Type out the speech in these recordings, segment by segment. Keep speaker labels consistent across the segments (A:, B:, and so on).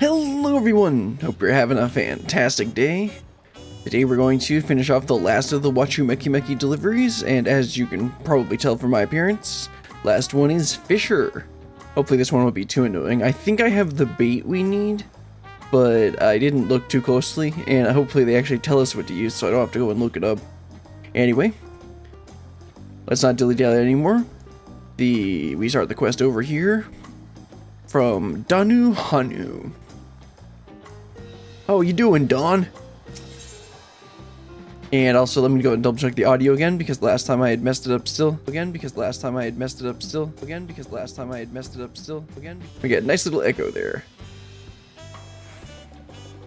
A: Hello everyone! Hope you're having a fantastic day. Today we're going to finish off the last of the Wachumeqimeqi deliveries, and as you can probably tell from my appearance, last one is Fisher. Hopefully this one won't be too annoying. I think I have the bait we need, but I didn't look too closely, and hopefully they actually tell us what to use so I don't have to go and look it up. Anyway, let's not dilly-dally anymore. We start the quest over here from Donuhanu. How you doing, Don? And also, let me go and double check the audio again, because last time I had messed it up still. We get a nice little echo there.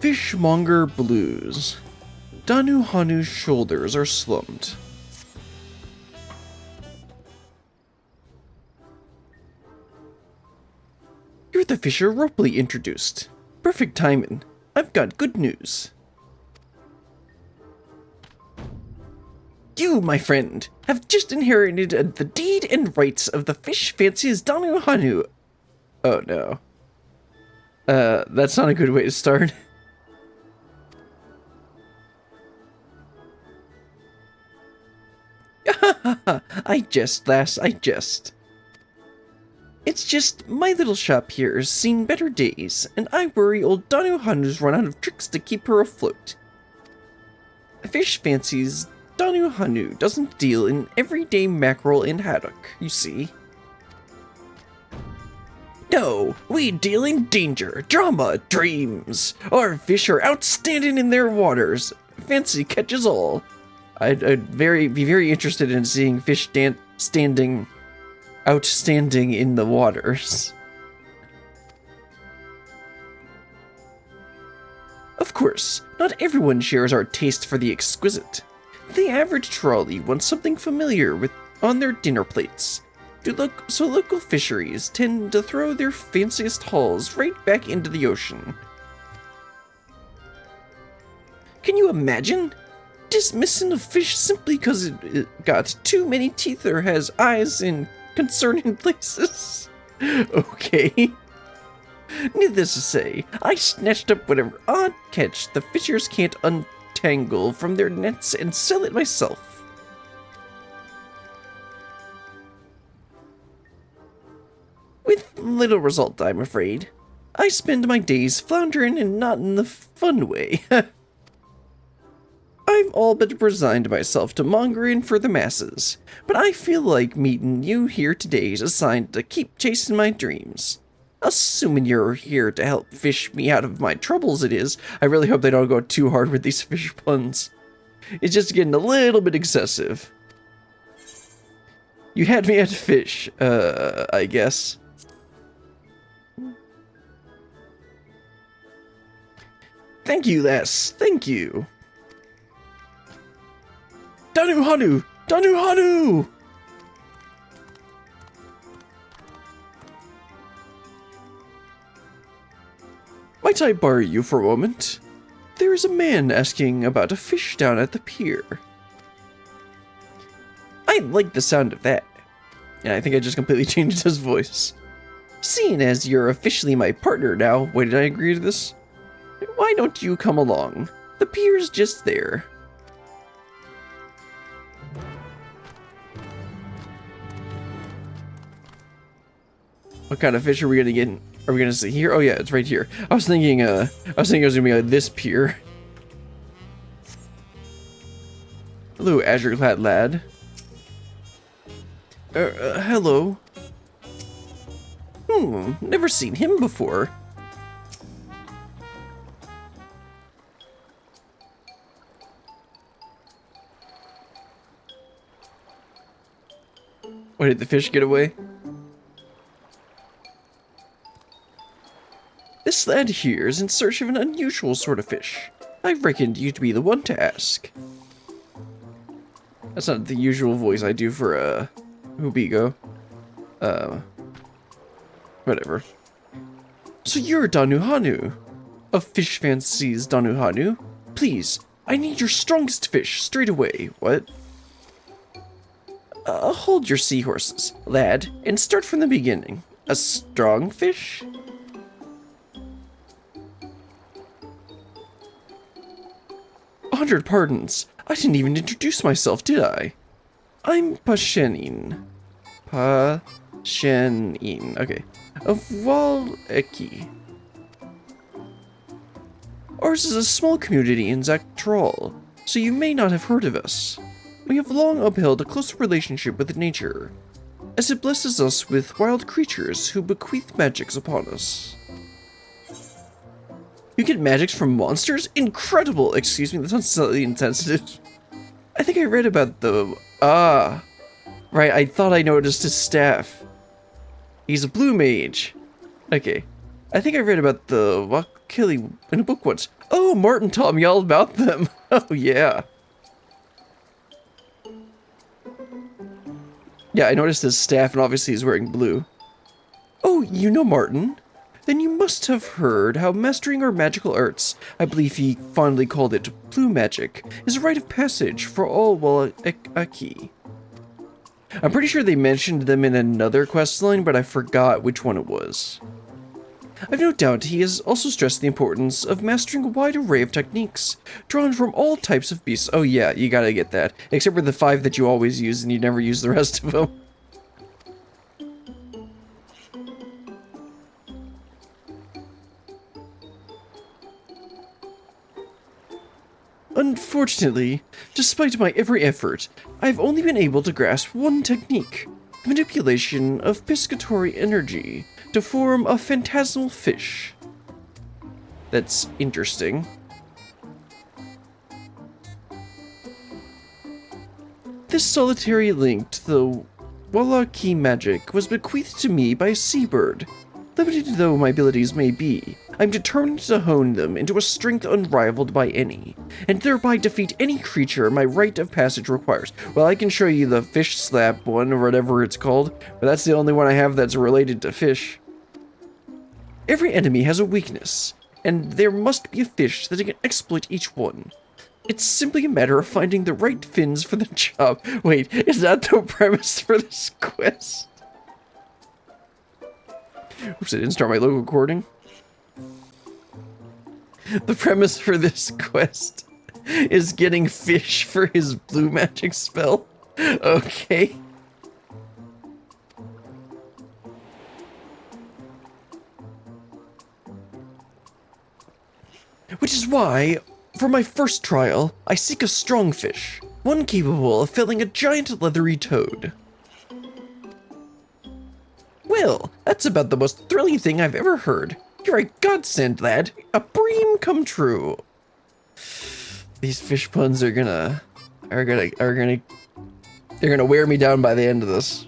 A: Fishmonger Blues. Donuhanu's shoulders are slumped. You're the Fisher Ropley introduced. Perfect timing. I've got good news. You, my friend, have just inherited the deed and rights of the Fish Fancies Donuhanu. Oh no. That's not a good way to start. I jest, lass, I jest. It's just, my little shop here has seen better days, and I worry old Donuhanu's run out of tricks to keep her afloat. Fish Fancies Donuhanu doesn't deal in everyday mackerel and haddock, you see. No, we deal in danger, drama, dreams. Our fish are outstanding in their waters. Fancy catches all. I'd be very interested in seeing fish outstanding in the waters. Of course, not everyone shares our taste for the exquisite. The average trolley wants something familiar on their dinner plates. So local fisheries tend to throw their fanciest hauls right back into the ocean. Can you imagine? Dismissing a fish simply because it got too many teeth or has eyes in concerning places. Okay. Needless to say, I snatched up whatever odd catch the fishers can't untangle from their nets and sell it myself. With little result, I'm afraid. I spend my days floundering and not in the fun way. I've all but resigned myself to mongering for the masses, but I feel like meeting you here today is a sign to keep chasing my dreams. Assuming you're here to help fish me out of my troubles, it is. I really hope they don't go too hard with these fish puns. It's just getting a little bit excessive. You had me at fish, I guess. Thank you, lass. Thank you. Donuhanu! Donuhanu! Might I borrow you for a moment? There is a man asking about a fish down at the pier. I like the sound of that. And I think I just completely changed his voice. Seeing as you're officially my partner now, why did I agree to this? Why don't you come along? The pier's just there. What kind of fish are we gonna get? Are we gonna see here? Oh yeah, it's right here. I was thinking it was gonna be like this pier. Hello, azure-clad lad. Hello. Never seen him before. Why did the fish get away? This lad here is in search of an unusual sort of fish. I reckoned you'd be the one to ask. That's not the usual voice I do for, Hubigo. Whatever. So you're Donuhanu, of Fish Fancies Donuhanu. Please, I need your strongest fish straight away. What? Hold your seahorses, lad, and start from the beginning. A strong fish? 100 pardons. I didn't even introduce myself, did I? I'm Pashenin. Pashenin. Okay. Of Wachumeqimeqi. Ours is a small community in Zaktrol, so you may not have heard of us. We have long upheld a close relationship with nature, as it blesses us with wild creatures who bequeath magics upon us. You get magics from monsters? Incredible! Excuse me, that sounds slightly insensitive. I think I read about the... Right, I thought I noticed his staff. He's a blue mage. Okay. I think I read about the Wachumeqimeqi in a book once. Oh, Martin taught me all about them. Oh, yeah. Yeah, I noticed his staff, and obviously he's wearing blue. Oh, you know Martin? Then you must have heard how mastering our magical arts, I believe he fondly called it blue magic, is a rite of passage for all Wachumeqimeqi. I'm pretty sure they mentioned them in another questline, but I forgot which one it was. I've no doubt he has also stressed the importance of mastering a wide array of techniques, drawn from all types of beasts. Oh yeah, you gotta get that. Except for the 5 that you always use and you never use the rest of them. Unfortunately, despite my every effort, I've only been able to grasp one technique, the manipulation of piscatory energy to form a phantasmal fish. That's interesting. This solitary link to the Wachumeqimeqi magic was bequeathed to me by a seabird. Limited though my abilities may be, I'm determined to hone them into a strength unrivaled by any, and thereby defeat any creature my rite of passage requires. Well, I can show you the fish slap one, or whatever it's called, but that's the only one I have that's related to fish. Every enemy has a weakness, and there must be a fish that can exploit each one. It's simply a matter of finding the right fins for the job. Wait, is that the premise for this quest? Oops, I didn't start my logo recording. The premise for this quest is getting fish for his blue magic spell. Okay. Which is why, for my first trial, I seek a strong fish, one capable of filling a giant leathery toad. Well, that's about the most thrilling thing I've ever heard. You're a godsend, lad. A dream come true. These fish puns are gonna wear me down by the end of this.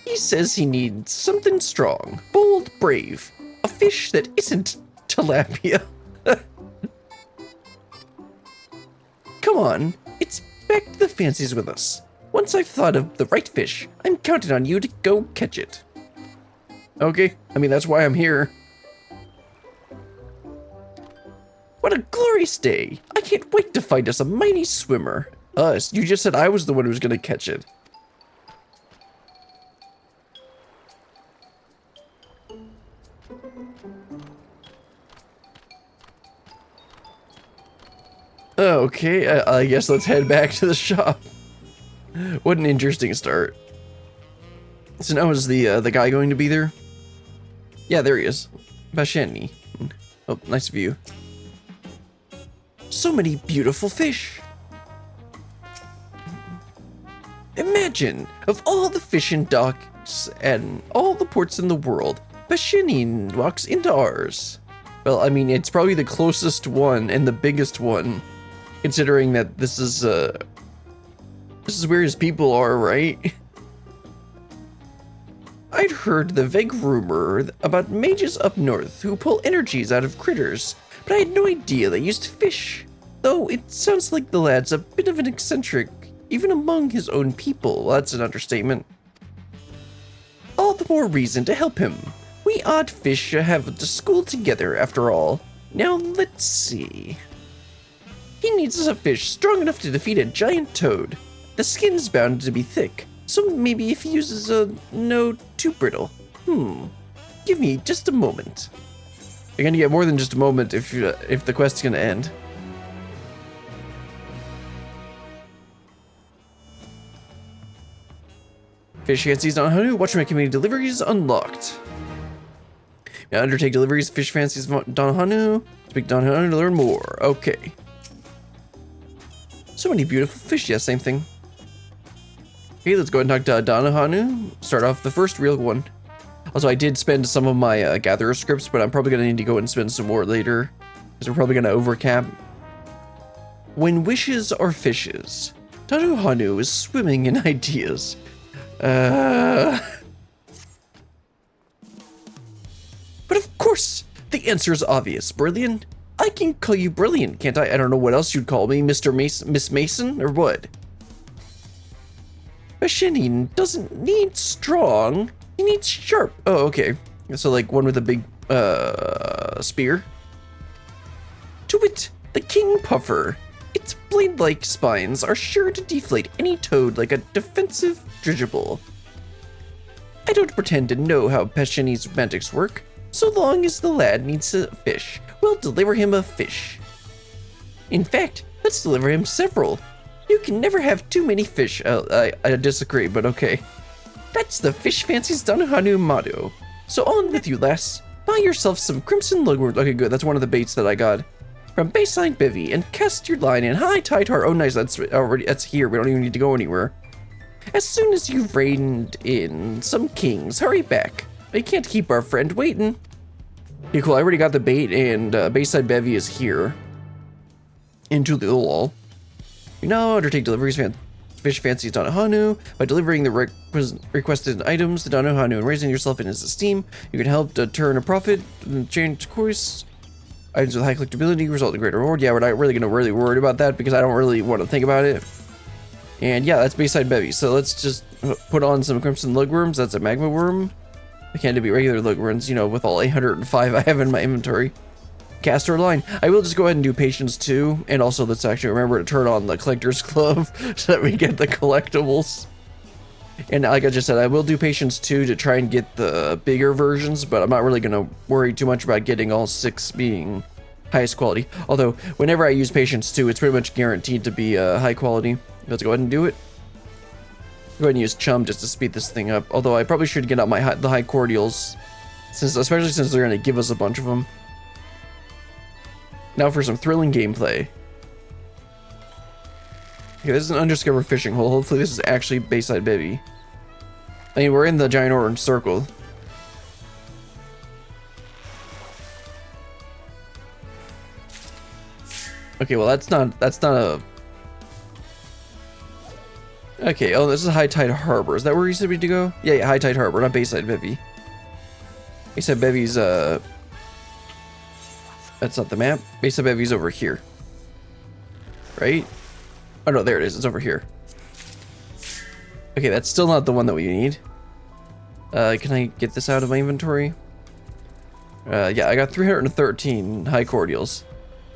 A: He says he needs something strong, bold, brave. A fish that isn't tilapia. Come on, it's back to the fancies with us. Once I've thought of the right fish, I'm counting on you to go catch it. Okay, I mean, that's why I'm here. What a glorious day. I can't wait to find us a mighty swimmer. You just said I was the one who was gonna catch it. Okay, I guess let's head back to the shop. What an interesting start. So now is the guy going to be there? Yeah, there he is. Basheni. Oh, nice view. So many beautiful fish. Imagine, of all the fish in docks and all the ports in the world, Basheni walks into ours. Well, I mean, it's probably the closest one and the biggest one, considering that this is where his people are, right? I'd heard the vague rumor about mages up north who pull energies out of critters, but I had no idea they used fish. Though it sounds like the lad's a bit of an eccentric, even among his own people. Well, that's an understatement. All the more reason to help him. We odd fish have to school together, after all. Now, let's see. He needs a fish strong enough to defeat a giant toad. The skin's bound to be thick, so maybe if he uses a no too brittle. Give me just a moment. You're gonna get more than just a moment if the quest's gonna end. Fish Fancies Donuhanu, Wachumeqimeqi deliveries unlocked. Now undertake deliveries, Fish Fancies Donuhanu. Speak Donuhanu to learn more. Okay. So many beautiful fish. Yeah, same thing. Okay, let's go ahead and talk to Donuhanu. Start off the first real one. Also, I did spend some of my gatherer scripts, but I'm probably going to need to go and spend some more later, because we're probably going to overcap. When wishes are fishes, Donuhanu is swimming in ideas. But of course, the answer is obvious. Brilliant? I can call you Brilliant, can't I? I don't know what else you'd call me, Mr. Mason, Miss Mason, or what? Bashinin doesn't need strong, he needs sharp. Oh, okay. So like one with a big spear. To wit, the king puffer. Its blade-like spines are sure to deflate any toad like a defensive dirigible. I don't pretend to know how Pashini's magics work. So long as the lad needs a fish, we'll deliver him a fish. In fact, let's deliver him several. You can never have too many fish. I disagree, but okay. That's the Fish Fancies Donuhanu motto. So on with you, lass. Buy yourself some crimson lugworms. Okay, good. That's one of the baits that I got from Baseline Bivy, and cast your line in high tide heart. Oh, nice. That's already. That's here. We don't even need to go anywhere. As soon as you've reined in some kings, hurry back. I can't keep our friend waiting. Okay, cool. I already got the bait, and Bayside Bevy is here. Into the wall. You now undertake deliveries, Fish Fancies Donuhanu. By delivering the requested items to Donuhanu and raising yourself in his esteem, you can help to turn a profit and change course. Items with high collectability result in greater reward. Yeah, we're not really going to worry about that because I don't really want to think about it. And yeah, that's Bayside Bevy. So let's just put on some Crimson Lugworms. That's a Magma Worm. I can't do regular Lugworms, you know, with all 805 I have in my inventory. Caster line. I will just go ahead and do Patience 2. And also let's actually remember to turn on the Collector's Glove so that we get the collectibles. And like I just said, I will do Patience 2 to try and get the bigger versions, but I'm not really going to worry too much about getting all 6 being highest quality. Although, whenever I use Patience 2, it's pretty much guaranteed to be high quality. Let's go ahead and do it. Go ahead and use Chum just to speed this thing up. Although I probably should get out the high cordials, especially since they're going to give us a bunch of them. Now for some thrilling gameplay. Okay, this is an undiscovered fishing hole. Hopefully this is actually Bayside Bevy. I mean, we're in the giant orange circle. Okay, well that's not a... Okay, oh, this is High Tide Harbor. Is that where you said we need to go? Yeah, High Tide Harbor, not Bayside Bevy. Bayside Bevy's, that's not the map. Bayside Bevy's over here. Right? Oh no, there it is. It's over here. Okay, that's still not the one that we need. Can I get this out of my inventory? Yeah, I got 313 high cordials.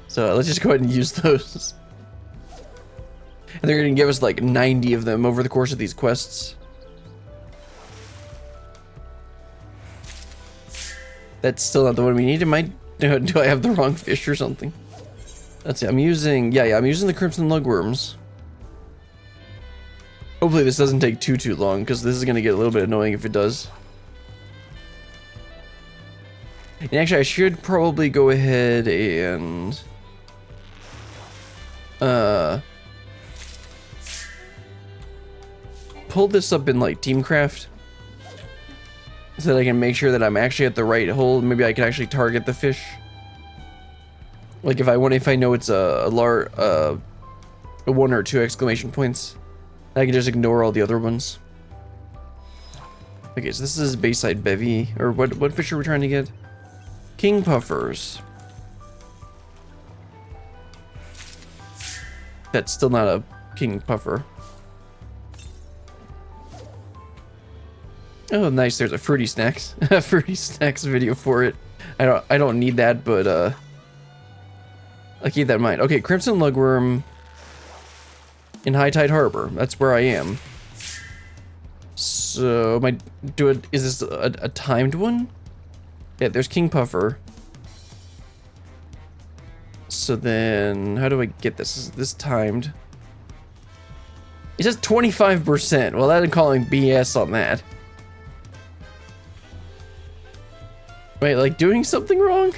A: So let's just go ahead and use those. And they're gonna give us like 90 of them over the course of these quests. That's still not the one we need. Do I have the wrong fish or something? Let's see, I'm using the Crimson Lugworms. Hopefully this doesn't take too long, because this is going to get a little bit annoying if it does. And actually, I should probably go ahead and... pull this up in, like, Teamcraft. So that I can make sure that I'm actually at the right hole. Maybe I can actually target the fish. Like if I know it's a 1 or 2 exclamation points, I can just ignore all the other ones. Okay, so this is Bayside Bevy, or what fish are we trying to get? King Puffers. That's still not a King Puffer. Oh, nice. There's a Fruity Snacks, Fruity Snacks video for it. I don't need that, but I'll keep that in mind. Okay, Crimson Lugworm in High Tide Harbor. That's where I am. So, is this a timed one? Yeah, there's King Puffer. So then, how do I get this? Is this timed? It says 25%. Well, I'm calling BS on that. Wait, like doing something wrong?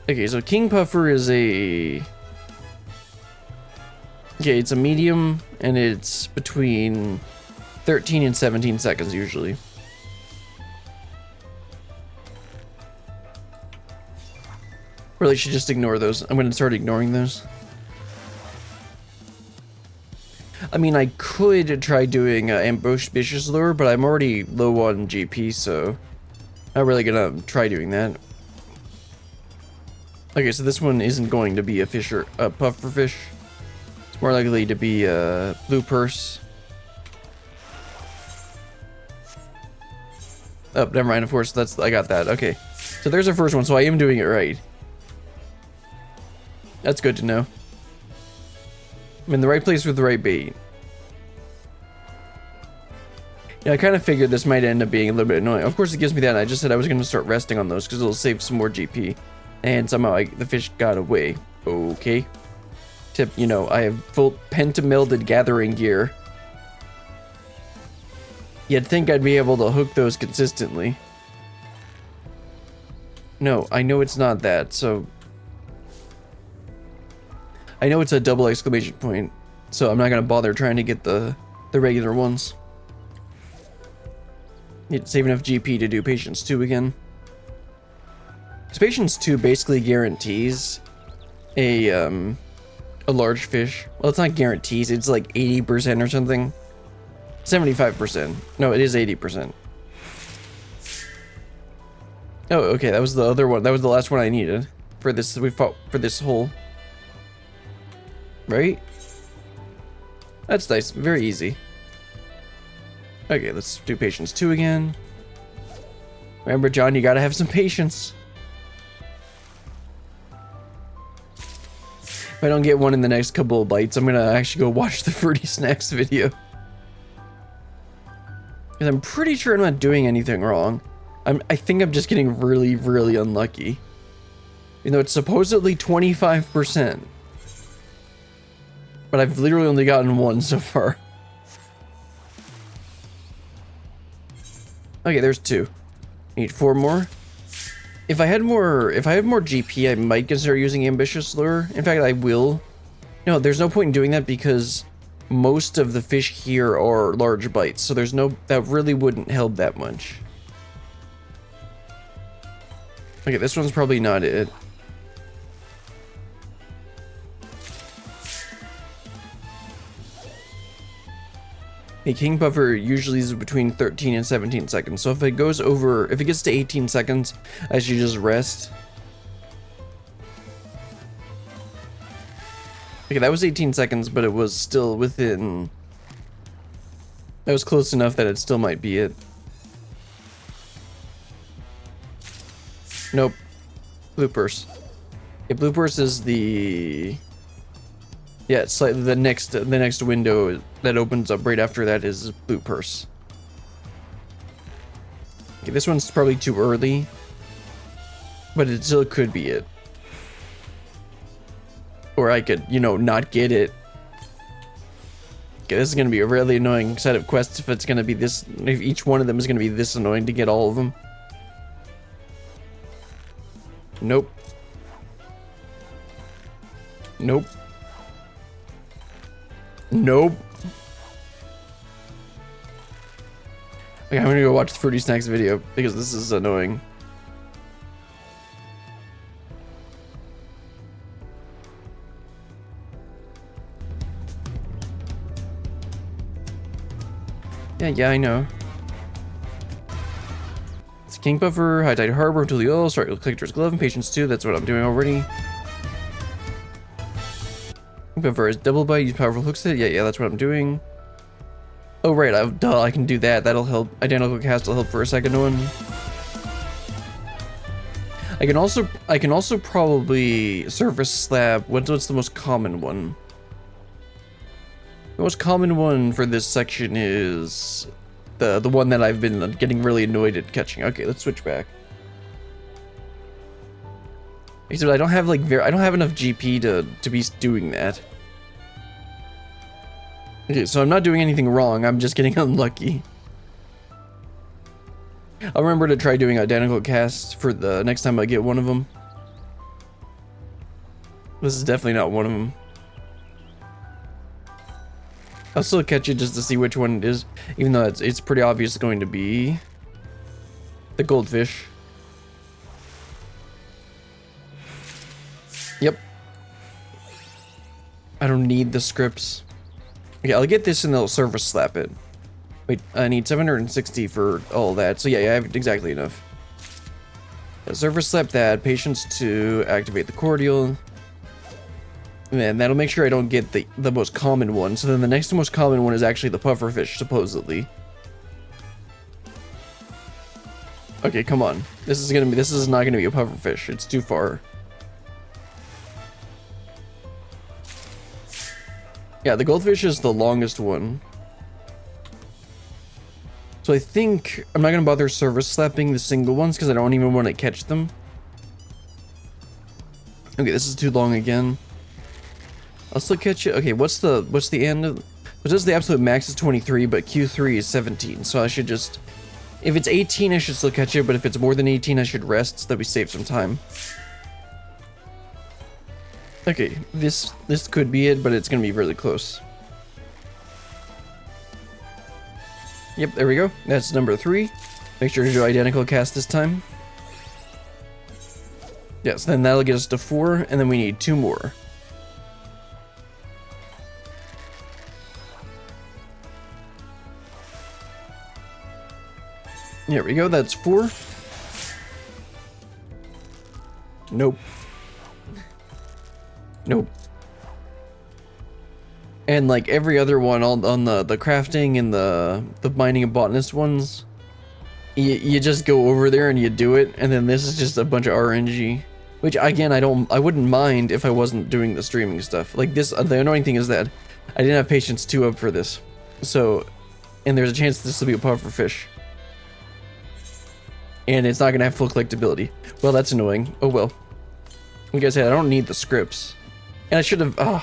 A: Okay, so King Puffer is a... Okay, it's a medium, and it's between 13 and 17 seconds usually. Really should just ignore those. I'm gonna start ignoring those. I mean, I could try doing ambitious lure, but I'm already low on GP, so not really gonna try doing that. Okay, so this one isn't going to be a puffer fish. It's more likely to be a blue purse. Oh, never mind. Of course, I got that. Okay, so there's our first one. So I am doing it right. That's good to know. I'm in the right place with the right bait. Yeah, I kind of figured this might end up being a little bit annoying. Of course, it gives me that. And I just said I was going to start resting on those because it'll save some more GP. And somehow the fish got away. Okay. Tip, you know, I have full pentamelded gathering gear. You'd think I'd be able to hook those consistently. No, I know it's not that, so... I know it's a double exclamation point, so I'm not gonna bother trying to get the regular ones. Need to save enough GP to do Patience 2 again. Because Patience 2 basically guarantees a large fish. Well, it's not guarantees, it's like 80% or something. 75%. No, it is 80%. Oh, okay, that was the other one. That was the last one I needed for this. We fought for this hole. Right? That's nice. Very easy. Okay, let's do Patience 2 again. Remember, John, you gotta have some patience. If I don't get one in the next couple of bites, I'm gonna actually go watch the Fruity Snacks video. Because I'm pretty sure I'm not doing anything wrong. I think I'm just getting really, really unlucky. You know, it's supposedly 25%. But I've literally only gotten one so far. Okay, there's 2. Need 4 more. If I had more GP, I might consider using Ambitious Lure. In fact, I will. No, there's no point in doing that because most of the fish here are large bites, so that really wouldn't help that much. Okay, this one's probably not it. A King Puffer usually is between 13 and 17 seconds, so if it gets to 18 seconds, I should just rest. Okay, that was 18 seconds, but it was still within... That was close enough that it still might be it. Nope. Blue purse. Okay, blue purse is the... Yeah, it's like the next window that opens up right after that is blue purse. Okay, this one's probably too early, but it still could be it. Or I could, you know, not get it. Okay, this is gonna be a really annoying set of quests if it's gonna be this. If each one of them is gonna be this annoying to get all of them. Nope. Nope. Nope. Okay, I'm gonna go watch the Fruity Snacks video because this is annoying. Yeah, I know. It's King Puffer, High Tide Harbor until the oil, start Collector's Glove, and Patience 2, that's what I'm doing already. King Puffer is double bite, use powerful hooks it. Yeah, that's what I'm doing. Oh right, I can do that. That'll help. Identical cast will help for a second one. I can also probably surface slab. What's the most common one? The most common one for this section is the one that I've been getting really annoyed at catching. Okay, let's switch back. Except I don't have like I don't have enough GP to be doing that. Okay, so I'm not doing anything wrong. I'm just getting unlucky. I'll remember to try doing identical casts for the next time I get one of them. This is definitely not one of them. I'll still catch it just to see which one it is, even though it's pretty obvious it's going to be the goldfish. Yep. I don't need the scripts. Okay, I'll get this and they'll service slap it. Wait, I need 760 for all that. So yeah, I have exactly enough. Service slap that, patience to activate the cordial. And that'll make sure I don't get the most common one. So then the next most common one is actually the pufferfish, supposedly. Okay, come on. This is not gonna be a pufferfish. It's too far. Yeah, the goldfish is the longest one. So I think I'm not gonna bother service slapping the single ones because I don't even want to catch them. Okay, this is too long again. I'll still catch it. Okay, what's the end of? What is the absolute max is 23, but Q3 is 17. So I should just, if it's 18, I should still catch it. But if it's more than 18, I should rest so that we save some time. Okay, this could be it, but it's gonna be really close. Yep, there we go. That's number 3. Make sure to do identical cast this time. Yes, then that'll get us to 4, and then we need 2 more. There we go, that's 4. Nope. Nope. And like every other one on the crafting and the mining and botanist ones, you just go over there and you do it, and then this is just a bunch of RNG. Which again, I wouldn't mind if I wasn't doing the streaming stuff. Like this, the annoying thing is that I didn't have patience 2 up for this. So, and there's a chance this will be a pufferfish. And it's not gonna have full collectability. Well, that's annoying. Oh well. Like I said, I don't need the scripts. And I should have, I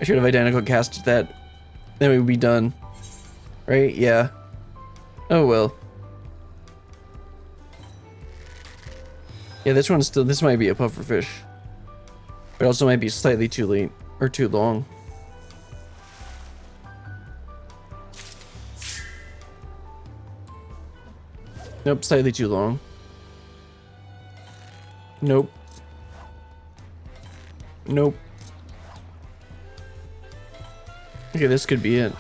A: should have identical casted that. Then we'd be done. Right? Yeah. Oh well. Yeah, this might be a pufferfish. But also might be slightly too late. Or too long. Nope, slightly too long. Nope. Nope. Okay, this could be it.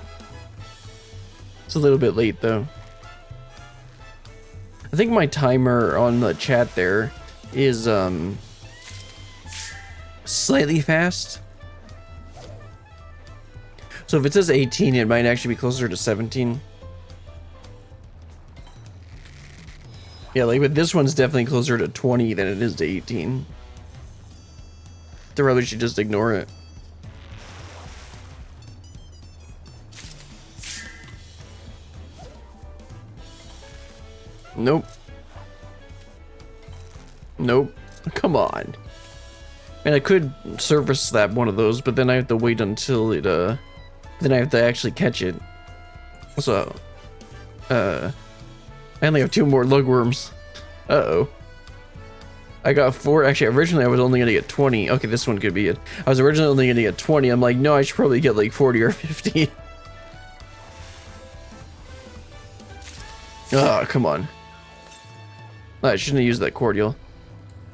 A: It's a little bit late though. I think my timer on the chat there is slightly fast. So if it says 18, it might actually be closer to 17. Yeah, like, but this one's definitely closer to 20 than it is to 18. They probably should just ignore it. Nope. Nope. Come on. And I could service slap one of those, but then I have to wait until it, then I have to actually catch it. So, I only have 2 more lugworms. Uh-oh. I got 4. Actually, originally I was only gonna get 20. Okay, this one could be it. I was originally only gonna get 20. I'm like, no, I should probably get like 40 or 50. Oh, come on. I shouldn't have used that cordial.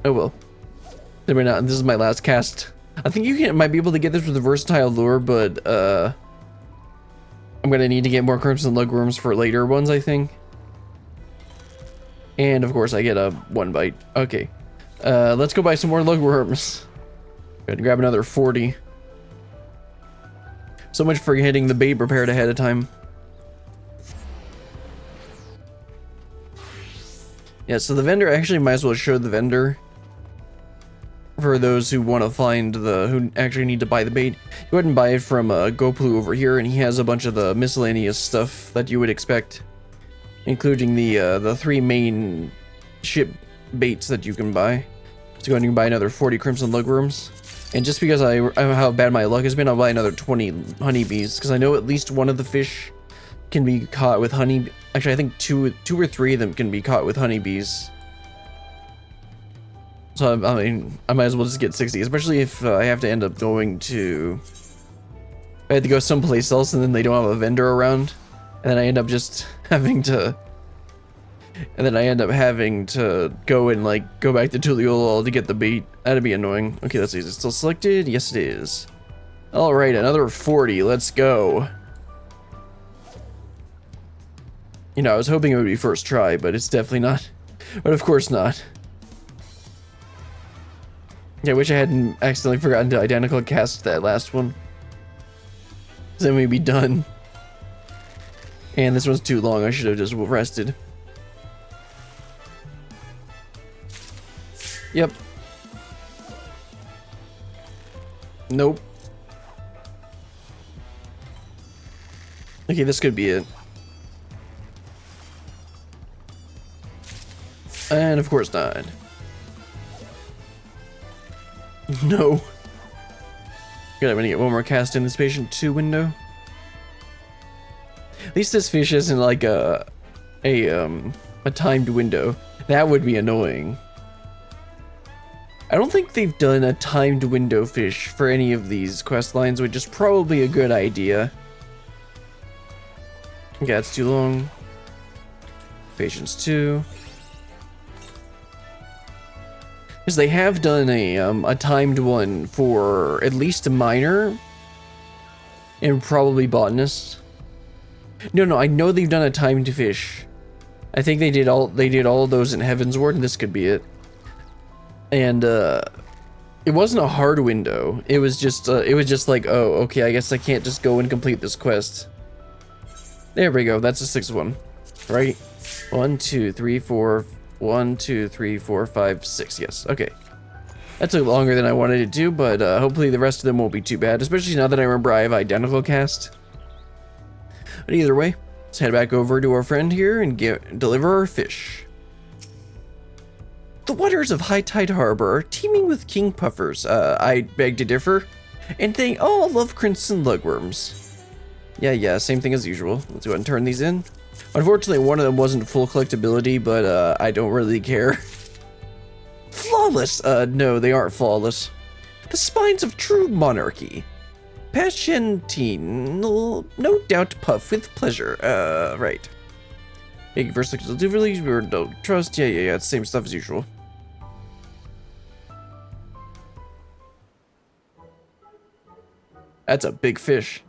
A: Oh well. Maybe not. This is my last cast. I think you might be able to get this with a versatile lure, but I'm gonna need to get more crimson lugworms for later ones, I think. And of course I get a 1 bite. Okay. Let's go buy some more lugworms. Gonna grab another 40. So much for getting the bait prepared ahead of time. Yeah, so the vendor, actually might as well show the vendor for those who want to find who actually need to buy the bait. You wouldn't buy it from Goplu over here, and he has a bunch of the miscellaneous stuff that you would expect, including the 3 main ship baits that you can buy. Let's go ahead and buy another 40 crimson lugworms. And just because I how bad my luck has been, I'll buy another 20 honeybees, because I know at least one of the fish can be caught with honey. Actually, I think two or three of them can be caught with honeybees. So I mean, I might as well just get 60, especially if I have to end up going to. I had to go someplace else, and then they don't have a vendor around, and then I end up just having to. And then I end up having to go and like go back to Tuliolol to get the bait. That'd be annoying. Okay, let's see. Is it still selected? Yes, it is. All right, another 40. Let's go. You know, I was hoping it would be first try, but it's definitely not. But of course not. Yeah, I wish I hadn't accidentally forgotten to identical cast that last one. Then we'd be done. And this one's too long. I should have just rested. Yep. Nope. Okay, this could be it. And of course not. No. Good, I'm gonna get one more cast in this patient 2 window. At least this fish isn't like a timed window. That would be annoying. I don't think they've done a timed window fish for any of these quest lines, which is probably a good idea. Okay, that's too long. Patience 2. Because they have done a timed one for at least a miner and probably botanist. No, I know they've done a timed fish. I think they did all of those in Heavensward, and this could be it. And it wasn't a hard window. It was just like, oh, okay, I guess I can't just go and complete this quest. There we go. That's a 6th one, right? 1, 2, 3, 4. 1, 2, 3, 4, 5, 6. Yes. Okay. That took longer than I wanted it to, but hopefully the rest of them won't be too bad, especially now that I remember I have identical cast. But either way, let's head back over to our friend here and deliver our fish. The waters of High Tide Harbor are teeming with king puffers. I beg to differ, and they all love crimson lugworms. Yeah, same thing as usual. Let's go ahead and turn these in. Unfortunately, one of them wasn't full collectability, but I don't really care. Flawless! No, they aren't flawless. The spines of true monarchy. Patientine, no doubt puff with pleasure. Right. Thank you for deliveries, we don't trust. Yeah, it's the same stuff as usual. That's a big fish.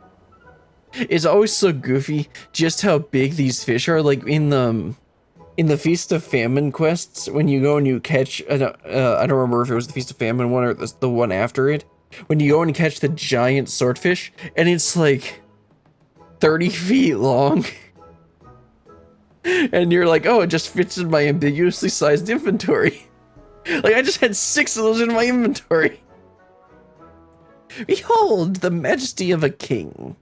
A: It's always so goofy just how big these fish are. Like in the Feast of Famine quests, when you go and you catch, I don't remember if it was the Feast of Famine one or the one after it. When you go and catch the giant swordfish, and it's like 30 feet long. And you're like, oh, it just fits in my ambiguously sized inventory. Like, I just had 6 of those in my inventory. Behold the majesty of a king.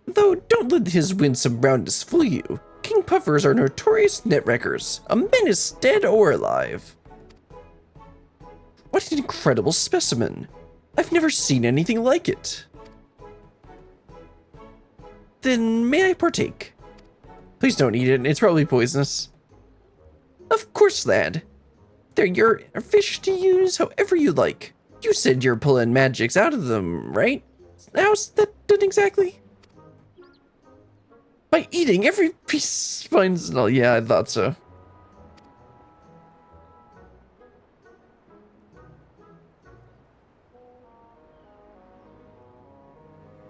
A: Though don't let his winsome roundness fool you. King puffers are notorious net wreckers, a menace dead or alive. What an incredible specimen. I've never seen anything like it. Then may I partake? Please don't eat it, it's probably poisonous. Of course, lad. They're your fish to use however you like. You said you're pulling magics out of them, right? How's that done exactly? By eating every piece finds. Oh, yeah, I thought so.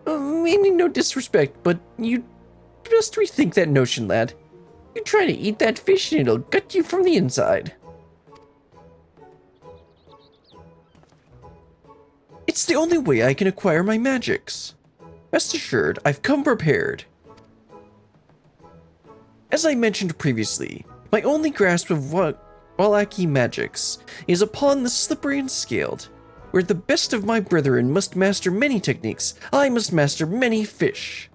A: Meaning no disrespect, but you just rethink that notion, lad. You try to eat that fish and it'll gut you from the inside. It's the only way I can acquire my magics. Rest assured, I've come prepared. As I mentioned previously, my only grasp of Wachumeqimeqi magics is upon the slippery and scaled. Where the best of my brethren must master many techniques, I must master many fish.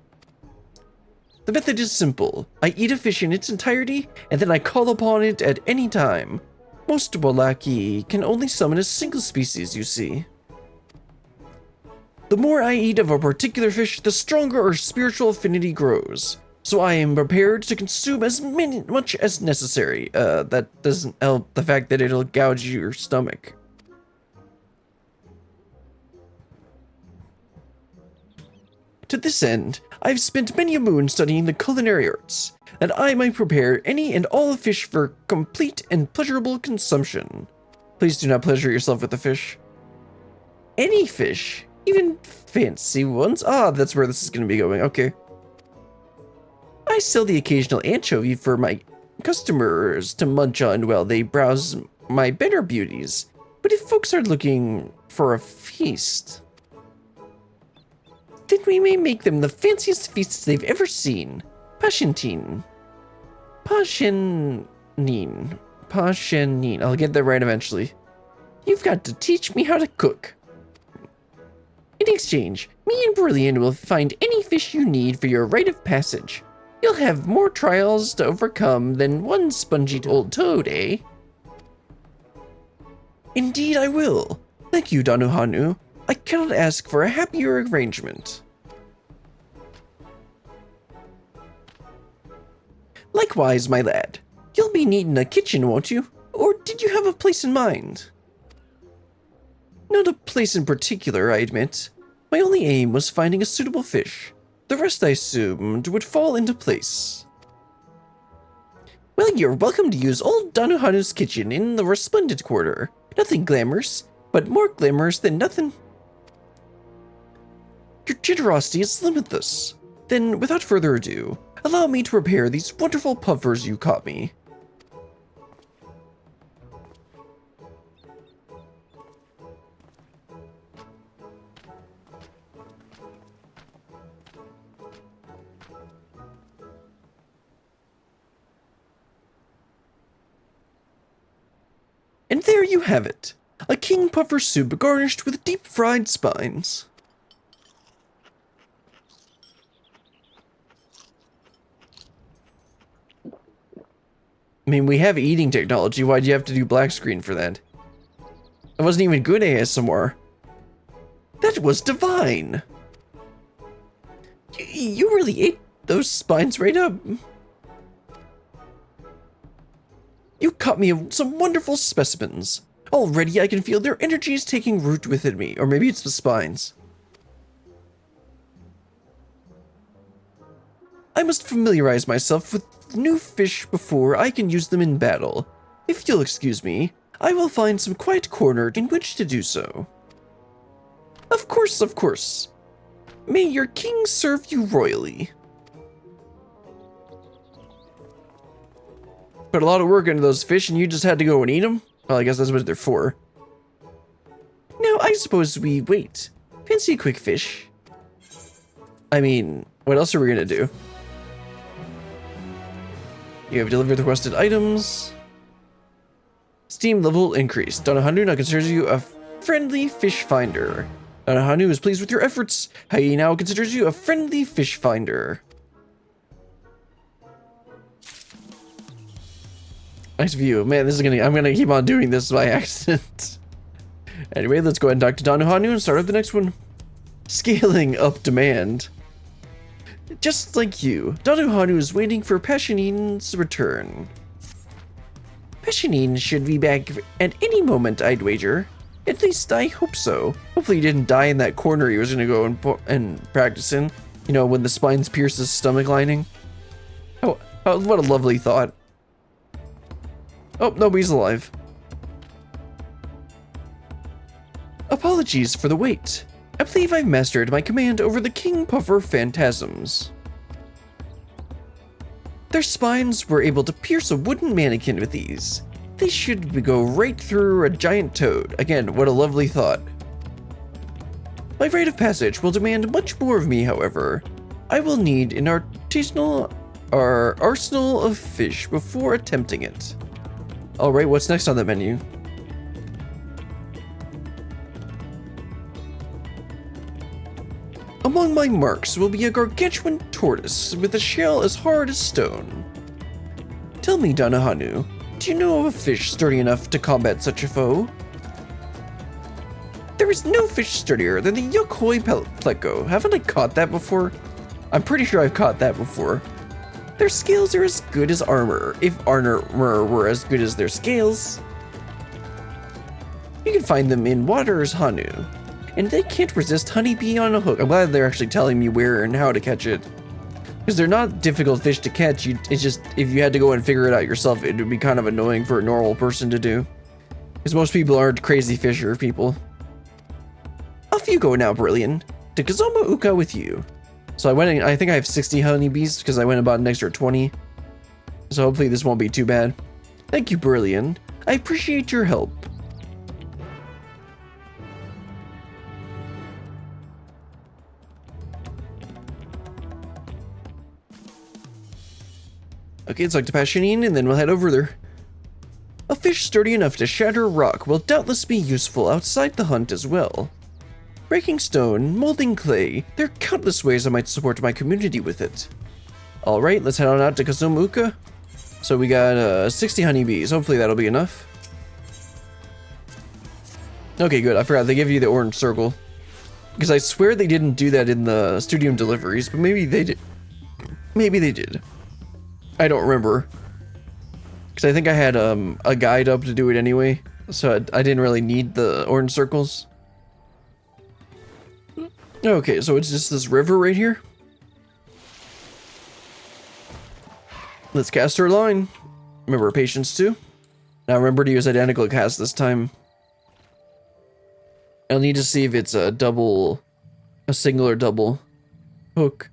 A: The method is simple. I eat a fish in its entirety, and then I call upon it at any time. Most Walaki can only summon a single species, you see. The more I eat of a particular fish, the stronger our spiritual affinity grows. So I am prepared to consume as much as necessary. That doesn't help the fact that it'll gouge your stomach. To this end, I've spent many a moon studying the culinary arts, that I might prepare any and all fish for complete and pleasurable consumption. Please do not pleasure yourself with the fish. Any fish, even fancy ones. Ah, that's where this is going to be going. Okay. I sell the occasional anchovy for my customers to munch on while they browse my better beauties. But if folks are looking for a feast, then we may make them the fanciest feasts they've ever seen. Pashenine. I'll get that right eventually. You've got to teach me how to cook. In exchange, me and Brilliant will find any fish you need for your rite of passage. You'll have more trials to overcome than one spongy old toad, eh? Indeed I will. Thank you, Donuhanu. I cannot ask for a happier arrangement. Likewise, my lad. You'll be needing a kitchen, won't you? Or did you have a place in mind? Not a place in particular, I admit. My only aim was finding a suitable fish. The rest, I assumed, would fall into place. Well, you're welcome to use old Donuhanu's kitchen in the Resplendent Quarter. Nothing glamorous, but more glamorous than nothing. Your generosity is limitless. Then, without further ado, allow me to prepare these wonderful puffers you caught me. And there you have it, a king puffer soup garnished with deep fried spines. I mean, we have eating technology, why'd you have to do black screen for that? It wasn't even good ASMR. That was divine! You really ate those spines right up. You caught me some wonderful specimens. Already I can feel their energies taking root within me, or maybe it's the spines. I must familiarize myself with new fish before I can use them in battle. If you'll excuse me, I will find some quiet corner in which to do so. Of course, of course. May your king serve you royally. Put a lot of work into those fish and you just had to go and eat them? Well, I guess that's what they're for. Now, I suppose we wait. Fancy a quick fish? I mean, what else are we gonna do? You have delivered the requested items. Steam level increased. Donuhanu now considers you a friendly fish finder. Donuhanu is pleased with your efforts. He now considers you a friendly fish finder. Nice view. Man, this is I'm gonna keep on doing this by accident. Anyway, let's go ahead and talk to Donuhanu and start up the next one. Scaling up demand. Just like you, Donuhanu is waiting for Pashinine's return. Pashinine should be back at any moment, I'd wager. At least I hope so. Hopefully he didn't die in that corner he was gonna go and practice in. You know, when the spines pierce his stomach lining. Oh, what a lovely thought. Oh, no, he's alive. Apologies for the wait. I believe I've mastered my command over the King Puffer phantasms. Their spines were able to pierce a wooden mannequin with ease. They should go right through a giant toad. Again, what a lovely thought. My rite of passage will demand much more of me, however. I will need an arsenal of fish before attempting it. Alright, what's next on the menu? Among my marks will be a gargantuan tortoise with a shell as hard as stone. Tell me, Donuhanu, Do you know of a fish sturdy enough to combat such a foe? There is no fish sturdier than the Wachumeqimeqi. Haven't I caught that before? I'm pretty sure I've caught that before. Their scales are as good as armor, if armor were as good as their scales. You can find them in Wachumeqimeqi, and they can't resist honeybee on a hook. I'm glad they're actually telling me where and how to catch it. Because they're not difficult fish to catch, it's just, if you had to go and figure it out yourself, it would be kind of annoying for a normal person to do. Because most people aren't crazy fisher people. Off you go now, Brilliant. To Kozama'uka with you. So I think I have 60 honeybees because I went about an extra 20. So hopefully this won't be too bad. Thank you, Brilliant. I appreciate your help. Okay, it's like to pass Shanine, and then we'll head over there. A fish sturdy enough to shatter a rock will doubtless be useful outside the hunt as well. Breaking stone, molding clay, there are countless ways I might support my community with it. Alright, let's head on out to Kozama'uka. So we got 60 honeybees, hopefully that'll be enough. Okay, good, I forgot, they give you the orange circle. Because I swear they didn't do that in the studio deliveries, but maybe they did. Maybe they did. I don't remember. Because I think I had a guide up to do it anyway, so I didn't really need the orange circles. Okay, so it's just this river right here. Let's cast our line. Remember patience too. Now remember to use identical cast this time. I'll need to see if it's a single or double hook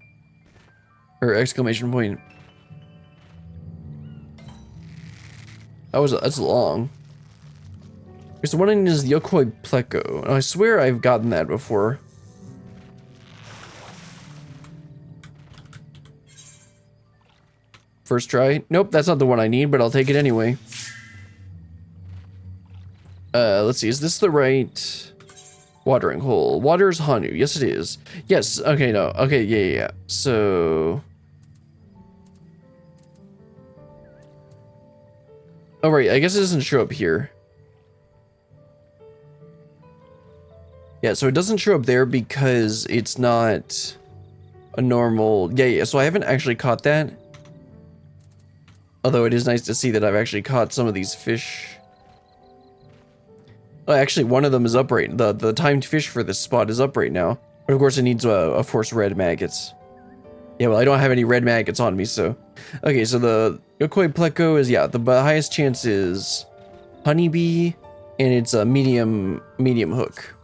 A: or exclamation point. That's long. Because the one I need is the Wachumeqimeqi. And I swear I've gotten that before. First try. Nope, that's not the one I need, but I'll take it anyway. Let's see, is this the right watering hole? Wachumeqimeqi. Yes, it is. Yes, okay, no. Okay, yeah. So... oh, right, I guess it doesn't show up here. Yeah, so it doesn't show up there because it's not a normal... Yeah, so I haven't actually caught that. Although it is nice to see that I've actually caught some of these fish. Oh, actually, one of them is up right... The timed fish for this spot is up right now. But of course it needs, of course, red maggots. Yeah, well, I don't have any red maggots on me, so... Okay, so the Wachumeqimeqi is, yeah, the highest chance is honeybee, and it's a medium hook.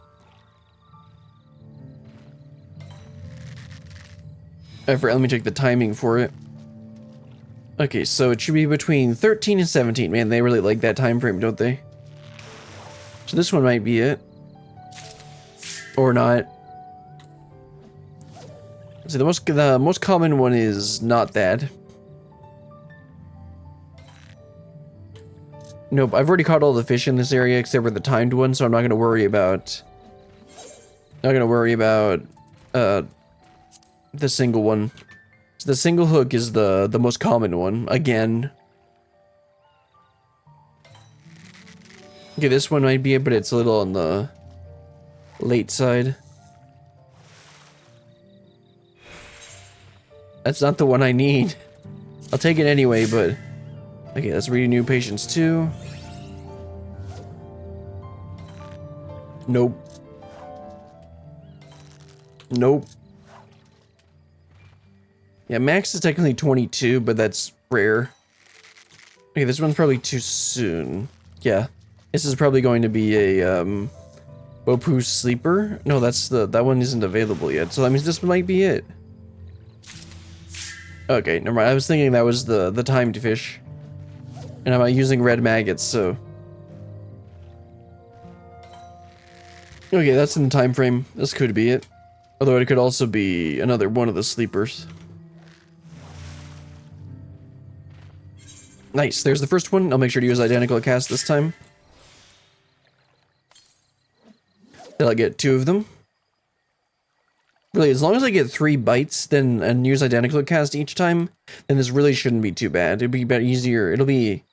A: Let me check the timing for it. Okay, so it should be between 13 and 17. Man, they really like that time frame, don't they? So this one might be it. Or not. So the most common one is not that. Nope, I've already caught all the fish in this area except for the timed one, so I'm not gonna worry about the single one. So the single hook is the most common one, again. Okay, this one might be it, but it's a little on the late side. That's not the one I need. I'll take it anyway, but... okay, let's renew patience too. Nope. Nope. Yeah, max is technically 22, but that's rare. Okay, this one's probably too soon. Yeah. This is probably going to be a, Bopu Sleeper. No, that one isn't available yet, so that means this might be it. Okay, never mind. I was thinking that was the timed fish. And I'm using red maggots, so... okay, that's in the time frame. This could be it. Although it could also be another one of the sleepers. Nice, there's the first one. I'll make sure to use identical cast this time. Then I'll get 2 of them. Really, as long as I get 3 bites, then and use identical cast each time, then this really shouldn't be too bad. It'll be easier. It'll be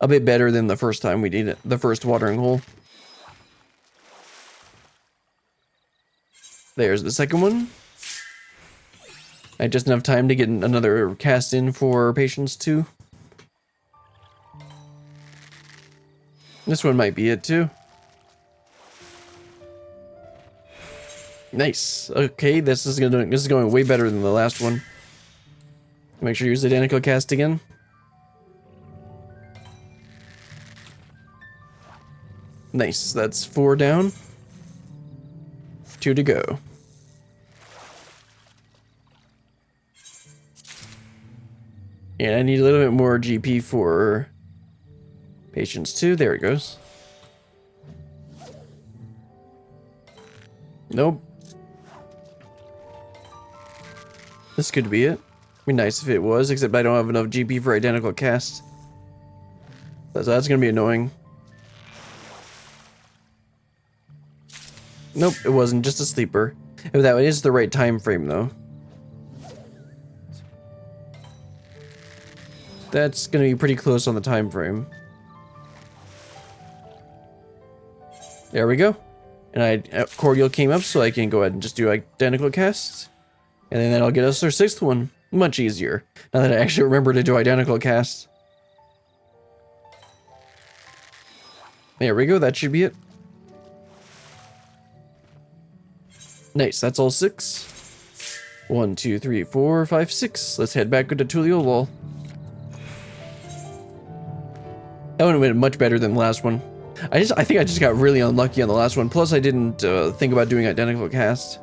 A: a bit better than the first time we did it, the first watering hole. There's the second one. I just enough time to get another cast in for patience too. This one might be it too. Nice. Okay, this is going way better than the last one. Make sure you use the identical cast again. Nice. That's 4 down. 2 to go. And I need a little bit more GP for patience too. There it goes. Nope. This could be it. Be nice if it was, except I don't have enough GP for identical cast. So that's gonna be annoying. Nope, it wasn't. Just a sleeper. If that is the right time frame, though. That's gonna be pretty close on the time frame. There we go. And Cordial came up, so I can go ahead and just do identical casts. And then that'll get us our 6th one. Much easier. Now that I actually remember to do identical casts. There we go, that should be it. Nice, that's all 6. 1, 2, 3, 4, 5, 6. Let's head back to Tulio Wall. That would have been much better than the last one. I think I just got really unlucky on the last one. Plus, I didn't think about doing identical cast.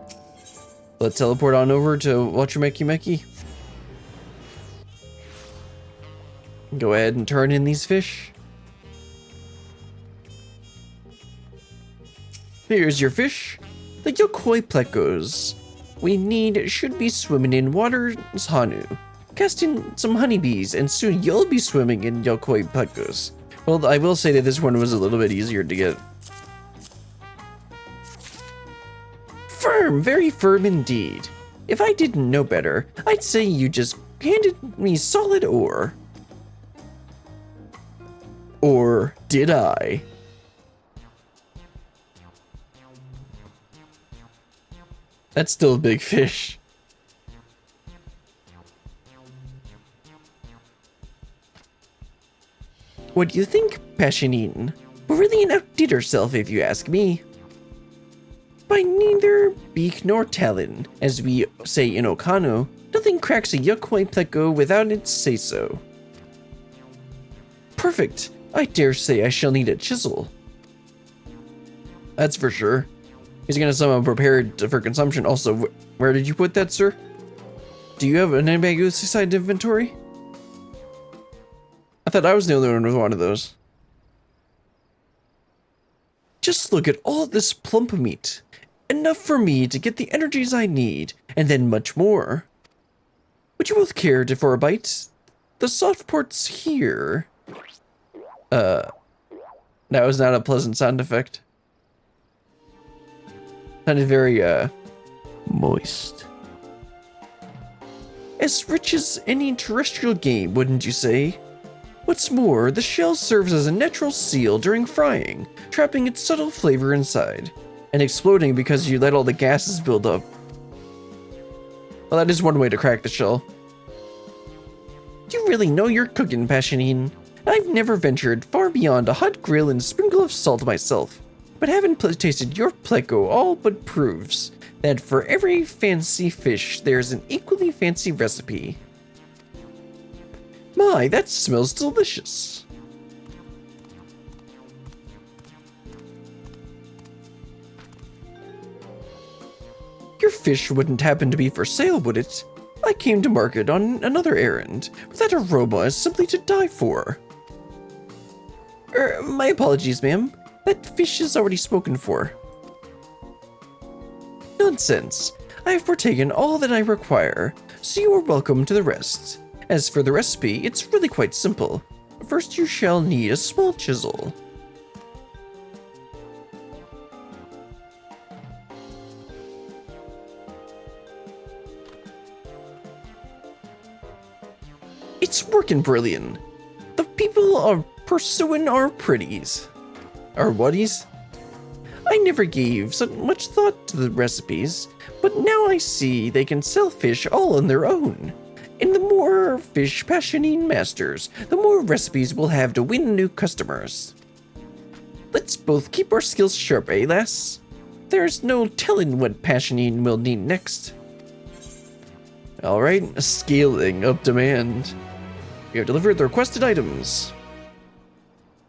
A: Let's teleport on over to Wachumeqimeqi. Go ahead and turn in these fish. Here's your fish. The yokoi plecos we should be swimming in water's hanu. Casting some honeybees, and soon you'll be swimming in yokoi plecos. Well, I will say that this one was a little bit easier to get. Firm, very firm indeed. If I didn't know better, I'd say you just handed me solid ore. Or did I? That's still a big fish. What do you think, Passionine? Brilliant outdid herself, if you ask me. By neither beak nor talon, as we say in Okano, nothing cracks a yokoi pleco without its say-so. Perfect. I dare say I shall need a chisel. That's for sure. He's gonna somehow prepared for consumption. Also, where did you put that, sir? Do you have an ambiguous-side inventory? I thought I was the only one with one of those. Just look at all this plump meat. Enough for me to get the energies I need, and then much more. Would you both care for a bite? The soft port's here. That was not a pleasant sound effect. Sounded very, moist. As rich as any terrestrial game, wouldn't you say? What's more, the shell serves as a natural seal during frying, trapping its subtle flavor inside, and exploding because you let all the gases build up. Well, that is one way to crack the shell. You really know your cooking, Passionine. I've never ventured far beyond a hot grill and sprinkle of salt myself, but having tasted your pleco all but proves that for every fancy fish, there's an equally fancy recipe. My, that smells delicious. Your fish wouldn't happen to be for sale, would it? I came to market on another errand, but that aroma is simply to die for. My apologies, ma'am. That fish is already spoken for. Nonsense. I have partaken all that I require, so you are welcome to the rest. As for the recipe, it's really quite simple. First, you shall need a small chisel. It's working brilliant. The people are pursuing our pretties. Our whaties? I never gave so much thought to the recipes, but now I see they can sell fish all on their own. And the more fish passioning masters, the more recipes we'll have to win new customers. Let's both keep our skills sharp, eh, lass? There's no telling what passioning we'll need next. Alright, scaling up demand. We have delivered the requested items.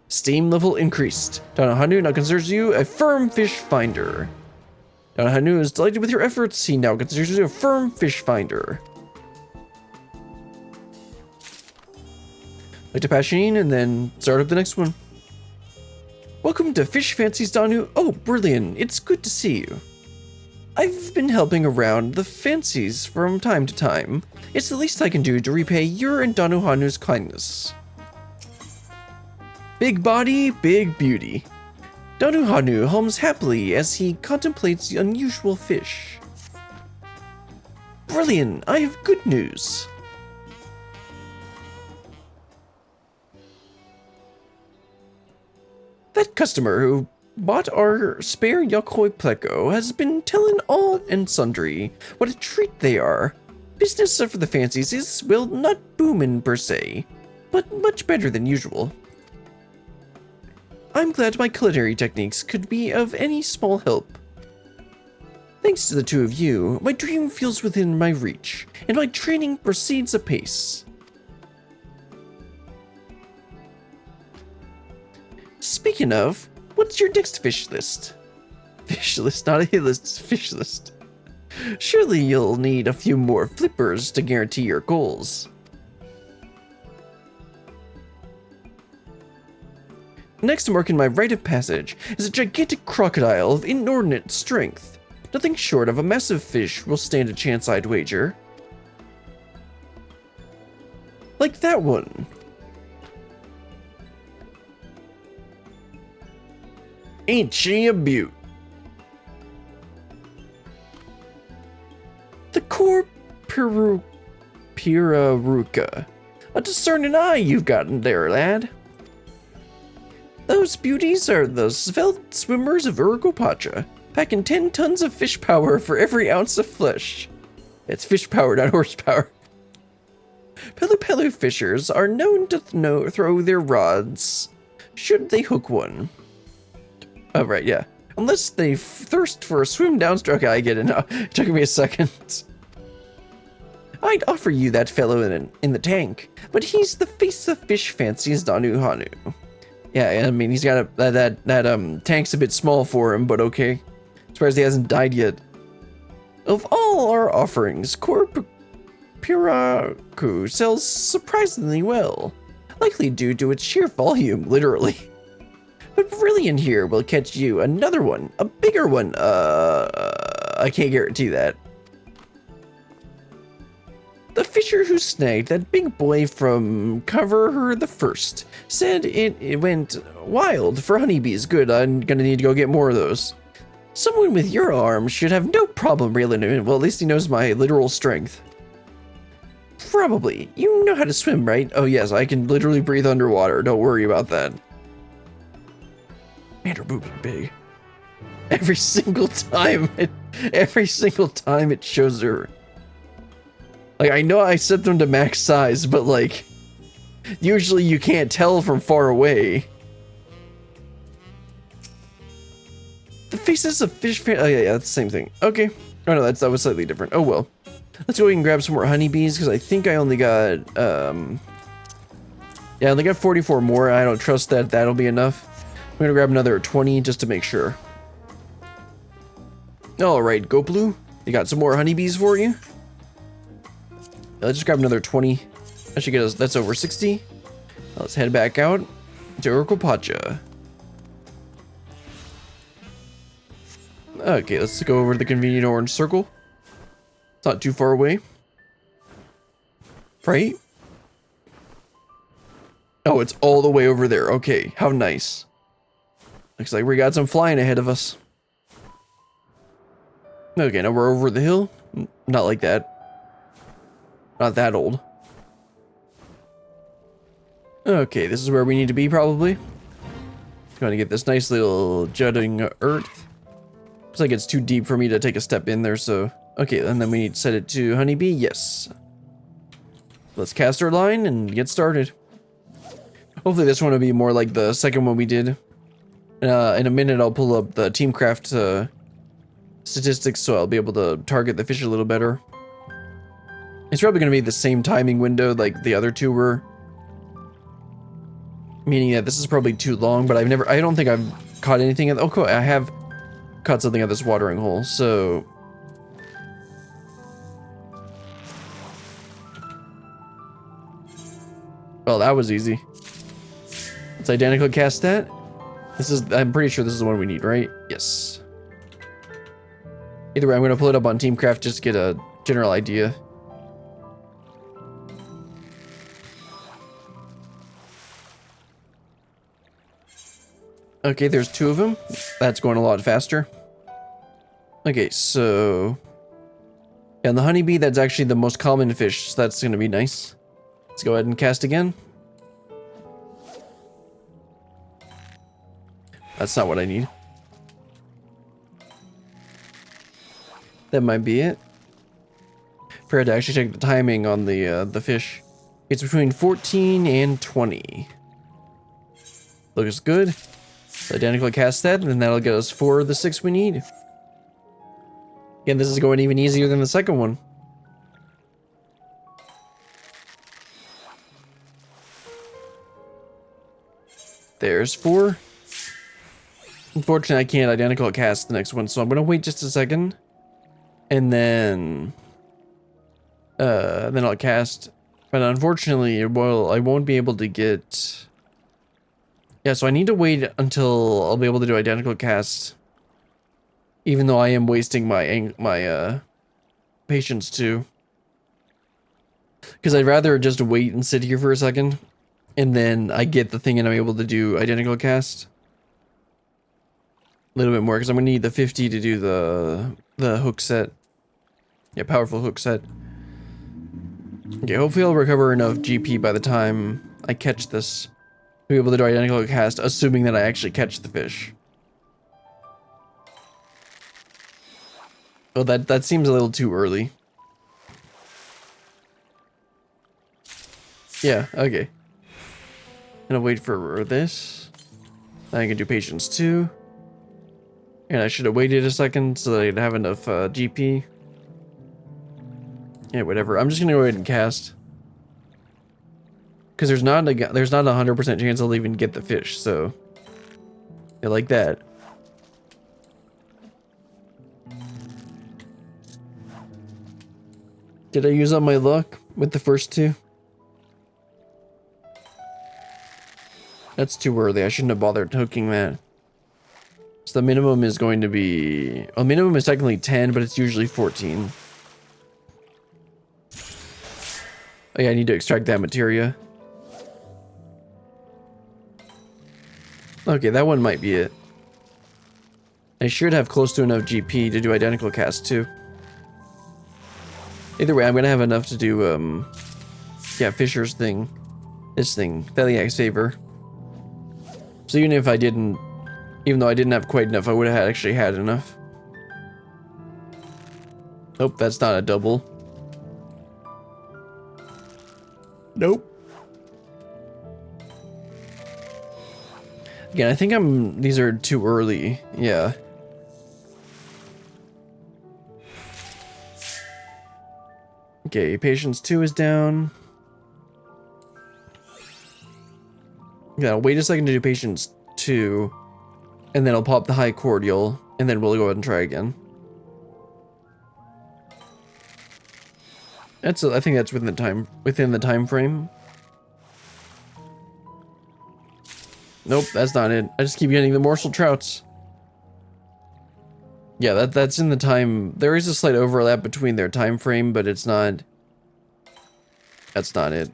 A: Steam level increased. Donuhanu now considers you a firm fish finder. Donuhanu is delighted with your efforts. He now considers you a firm fish finder. Like to passion and then start up the next one. Welcome to Fish Fancies Donuhanu. Oh, brilliant. It's good to see you. I've been helping around the fancies from time to time. It's the least I can do to repay your and Donuhanu's kindness. Big body, big beauty. Donuhanu hums happily as he contemplates the unusual fish. Brilliant, I have good news. That customer who bought our spare Wachumeqimeqi has been telling all and sundry what a treat they are. Business for the fancies is, well, not booming per se, but much better than usual. I'm glad my culinary techniques could be of any small help. Thanks to the two of you, my dream feels within my reach, and my training proceeds apace. Speaking of, what's your next fish list? Fish list, not a hit list, it's fish list. Surely you'll need a few more flippers to guarantee your goals. Next mark in my rite of passage is a gigantic crocodile of inordinate strength. Nothing short of a massive fish will stand a chance, I'd wager. Like that one. Ain't she a beaut? The core piraruca. A discerning eye you've gotten there, lad. Those beauties are the svelte swimmers of Urugupacha, packing 10 tons of fish power for every ounce of flesh. It's fish power, not horsepower. Pelu fishers are known to throw their rods should they hook one. Oh, right, yeah. Unless they thirst for a swim downstroke, I get it now. It took me a second. I'd offer you that fellow in the tank, but he's the face of Fish Fancies Donuhanu. Yeah, I mean, he's got that tank's a bit small for him, but okay. Surprised he hasn't died yet. Of all our offerings, Corp Piraku sells surprisingly well, likely due to its sheer volume, literally. But Brilliant here will catch you another one, a bigger one. I can't guarantee that. The fisher who snagged that big boy from Cover Her the First said it went wild for honeybees. Good, I'm gonna need to go get more of those. Someone with your arm should have no problem reeling him in. Well, at least he knows my literal strength. Probably. You know how to swim, right? Oh yes, I can literally breathe underwater. Don't worry about that. Man, her boobs are big. Every single time it shows her. Like, I know I set them to max size, but like, usually you can't tell from far away. The faces of fish fan— oh yeah, that's the same thing. Okay. Oh no, that was slightly different. Oh well. Let's go ahead and grab some more honeybees, because I think I only got, yeah, I only got 44 more. I don't trust that that'll be enough. I'm gonna grab another 20 just to make sure. Alright, Go Blue. You got some more honeybees for you? Let's just grab another 20. That should get us, that's over 60. Let's head back out to Urugupacha. Okay, let's go over to the convenient orange circle. It's not too far away. Right? Oh, it's all the way over there. Okay, how nice. Looks like we got some flying ahead of us. Okay, now we're over the hill. Not like that. Not that old. Okay, this is where we need to be probably. Going to get this nice little jutting earth. Looks like it's too deep for me to take a step in there, so... Okay, and then we need to set it to honeybee, yes. Let's cast our line and get started. Hopefully this one will be more like the second one we did. In a minute I'll pull up the Teamcraft statistics, so I'll be able to target the fish a little better. It's probably going to be the same timing window like the other two were. Meaning that this is probably too long, but I don't think I've caught anything. Oh, cool, I have caught something at this watering hole, so... Well, that was easy. Let's identical cast that. I'm pretty sure this is the one we need, right? Yes. Either way, I'm going to pull it up on Teamcraft just to get a general idea. Okay, there's two of them. That's going a lot faster. Okay, so... Yeah, and the honeybee, that's actually the most common fish, so that's going to be nice. Let's go ahead and cast again. That's not what I need. That might be it. Forgot to actually check the timing on the fish. It's between 14 and 20. Looks good. So identical cast that, and then that'll get us 4 of the 6 we need. Again, this is going even easier than the second one. There's 4. Unfortunately, I can't identical cast the next one, so I'm gonna wait just a second, and then I'll cast. But unfortunately, well, I won't be able to get. Yeah, so I need to wait until I'll be able to do identical cast, even though I am wasting my patience too. Because I'd rather just wait and sit here for a second, and then I get the thing and I'm able to do identical cast. A little bit more, because I'm going to need the 50 to do the hook set. Yeah, powerful hook set. Okay, hopefully I'll recover enough GP by the time I catch this to be able to do identical cast, assuming that I actually catch the fish. Oh, that seems a little too early. Yeah, okay. Gonna wait for this. Then I can do patience 2. And I should have waited a second so that I'd have enough GP. Yeah, whatever. I'm just gonna go ahead and cast. Because there's not a 100% chance I'll even get the fish, so... Yeah, like that. Did I use up my luck with the first 2? That's too early. I shouldn't have bothered hooking that. So the minimum is going to be... Well, minimum is technically 10, but it's usually 14. Oh yeah, I need to extract that materia. Okay, that one might be it. I should have close to enough GP to do identical cast too. Either way, I'm gonna have enough to do, yeah, Fisher's thing. This thing. Theliac's favor. So even if I didn't... Even though I didn't have quite enough, I would have actually had enough. Nope, that's not a double. Nope. Again, I think these are too early. Yeah. Okay, patience 2 is down. Yeah, wait a second to do patience 2. And then I'll pop the high cordial, and then we'll go ahead and try again. I think that's within the time frame. Nope, that's not it. I just keep getting the morsel trouts. Yeah, that's in the time. There is a slight overlap between their time frame, but it's not. That's not it.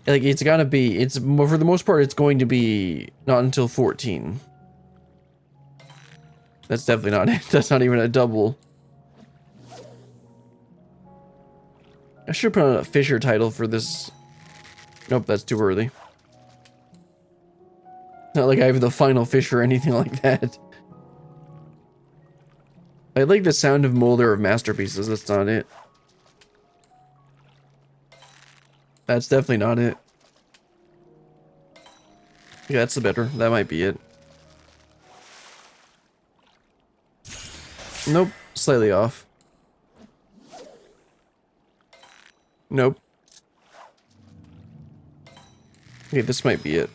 A: Like, it's gotta be, for the most part, it's going to be not until 14. That's definitely not it. That's not even a double. I should put on a Fisher title for this. Nope, that's too early. Not like I have the final fish or anything like that. I like the sound of Molder of Masterpieces, that's not it. That's definitely not it. Yeah, that's the better. That might be it. Nope, slightly off. Nope. Okay, this might be it.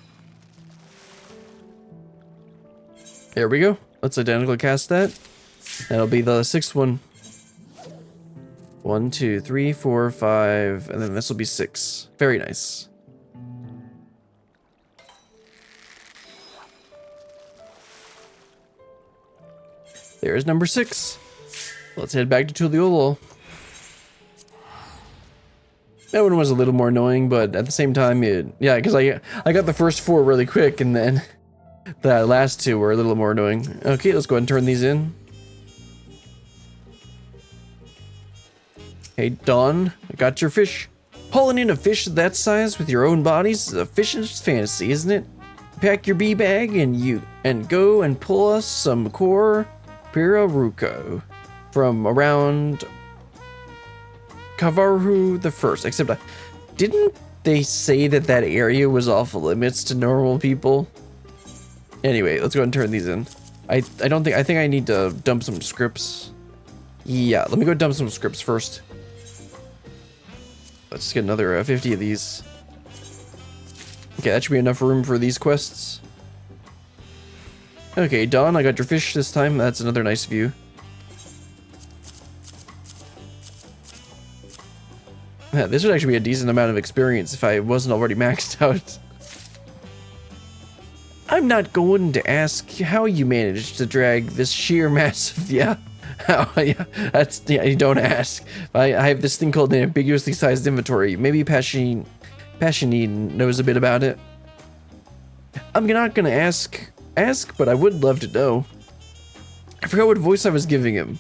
A: There we go. Let's identical cast that. That'll be the sixth one. 1, 2, 3, 4, 5, and then this will be 6. Very nice. There's number 6. Let's head back to Tuliolo. That one was a little more annoying, but at the same time, yeah, because I got the first 4 really quick, and then the last 2 were a little more annoying. Okay, let's go ahead and turn these in. Hey, Dawn, I got your fish. Hauling in a fish that size with your own bodies is a fish's fantasy, isn't it? Pack your bee bag and go and pull us some core Piraruco from around Kavaru the First. Except, didn't they say that that area was off limits to normal people? Anyway, let's go ahead and turn these in. I think I need to dump some scripts. Yeah, let me go dump some scripts first. Let's get another 50 of these. Okay, that should be enough room for these quests. Okay, Dawn, I got your fish this time. That's another nice view. Yeah, this would actually be a decent amount of experience if I wasn't already maxed out. I'm not going to ask how you managed to drag this sheer mass of... Yeah. Yeah, you don't ask. I have this thing called an ambiguously sized inventory. Maybe Passionine knows a bit about it. I'm not gonna ask, but I would love to know. I forgot what voice I was giving him.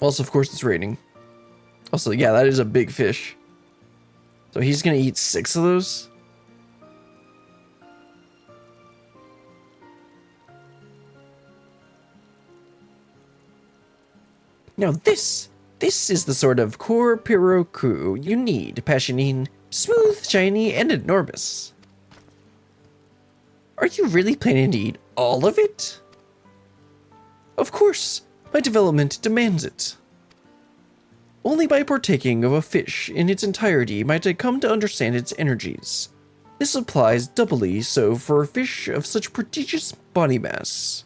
A: Also, of course, it's raining. Also, yeah, that is a big fish. So he's gonna eat 6 of those? Now this is the sort of core Piraruco you need, Passionine. Smooth, shiny, and enormous. Are you really planning to eat all of it? Of course, my development demands it. Only by partaking of a fish in its entirety might I come to understand its energies. This applies doubly so for a fish of such prodigious body mass.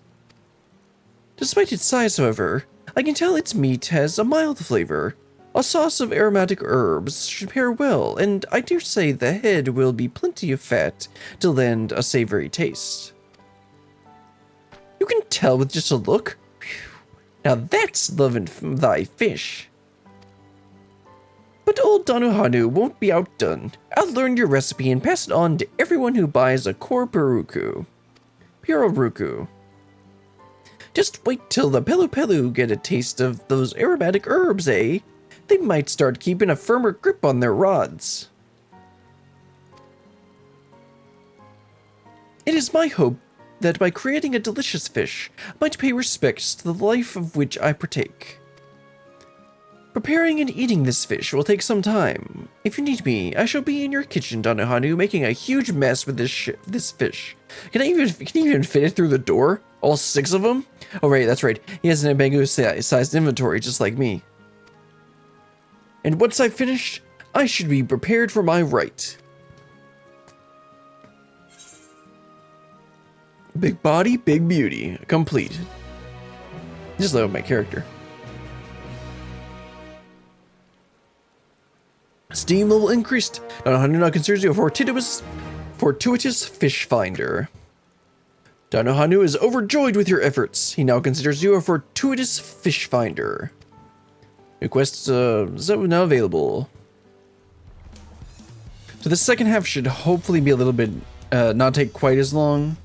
A: Despite its size, however, I can tell its meat has a mild flavor. A sauce of aromatic herbs should pair well, and I dare say the head will be plenty of fat to lend a savory taste. You can tell with just a look. Whew. Now that's loving thy fish. But old Donuhanu won't be outdone. I'll learn your recipe and pass it on to everyone who buys a core Piraruco. Just wait till the Pelu get a taste of those aromatic herbs, eh? They might start keeping a firmer grip on their rods. It is my hope that by creating a delicious fish, I might pay respects to the life of which I partake. Preparing and eating this fish will take some time. If you need me, I shall be in your kitchen, Donuhanu, making a huge mess with this fish. Can you even fit it through the door? All 6 of them? Oh right, that's right. He has an ambiguous-sized inventory, just like me. And once I've finished, I should be prepared for my right. Big body, big beauty. Complete. Just love my character. Steam level increased. Donuhanu now considers you a fortuitous fish finder. Donuhanu is overjoyed with your efforts. He now considers you a fortuitous fish finder. New quests now available. So the second half should hopefully be a little bit, not take quite as long.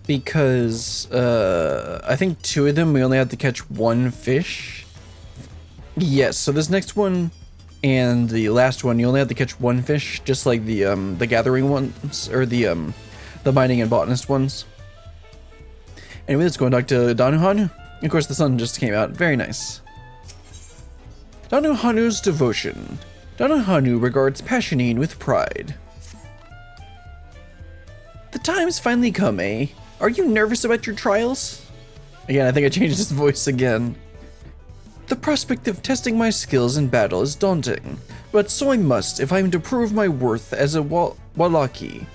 A: because I think 2 of them we only had to catch 1 fish. Yes, so this next one and the last one you only have to catch 1 fish, just like the gathering ones or the mining and botanist ones. Anyway, let's go back to Donuhanu. Of course, the sun just came out. Very nice. Donuhanu's devotion. Donuhanu regards Passionine with pride. The time's finally come, eh? Are you nervous about your trials? Again, I think I changed his voice again. The prospect of testing my skills in battle is daunting, but so I must if I'm to prove my worth as a Walaki.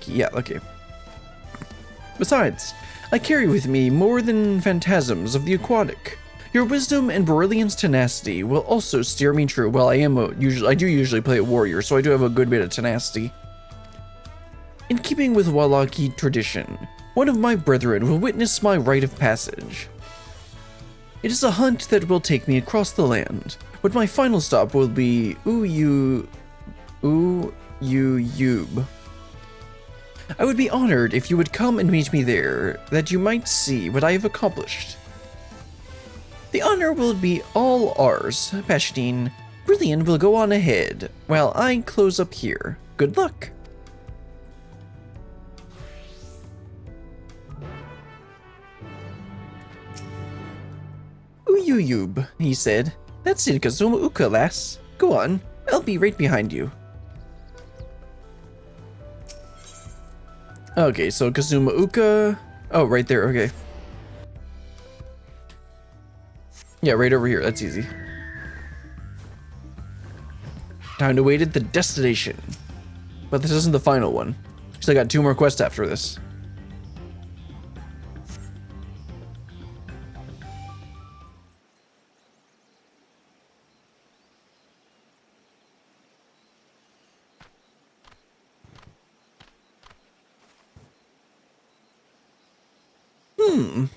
A: Yeah, okay. Besides, I carry with me more than phantasms of the aquatic. Your wisdom and Beryllian's tenacity will also steer me true. Well, I do usually play a warrior, so I do have a good bit of tenacity. In keeping with Walaki tradition, one of my brethren will witness my rite of passage. It is a hunt that will take me across the land, but my final stop will be Uyuyub. I would be honored if you would come and meet me there, that you might see what I have accomplished. The honor will be all ours, Passionine. Brilliant will go on ahead, while I close up here. Good luck. Uyuyub, he said. That's in Kozama'uka, lass. Go on, I'll be right behind you. Okay, so Kozama'uka. Oh, right there, okay. Yeah, right over here, that's easy. Time to wait at the destination. But this isn't the final one. Still got 2 more quests after this.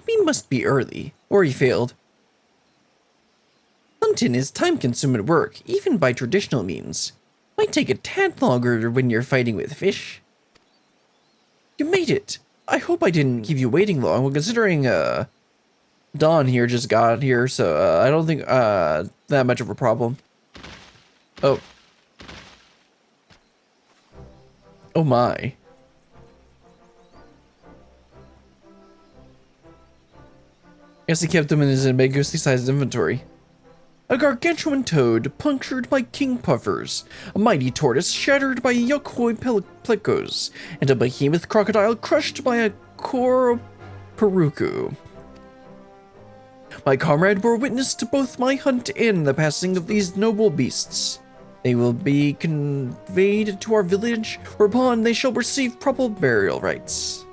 A: We must be early, or he failed. Hunting is time-consuming work, even by traditional means. Might take a tad longer when you're fighting with fish. You made it! I hope I didn't keep you waiting long, well, considering, Dawn here just got here, so, I don't think, that much of a problem. Oh. Oh my. Guess he kept them in his ambiguously sized inventory. A gargantuan toad punctured by king puffers, a mighty tortoise shattered by yokoi plecos, and a behemoth crocodile crushed by a koroparuku. My comrade bore witness to both my hunt and the passing of these noble beasts. They will be conveyed to our village, whereupon they shall receive proper burial rites.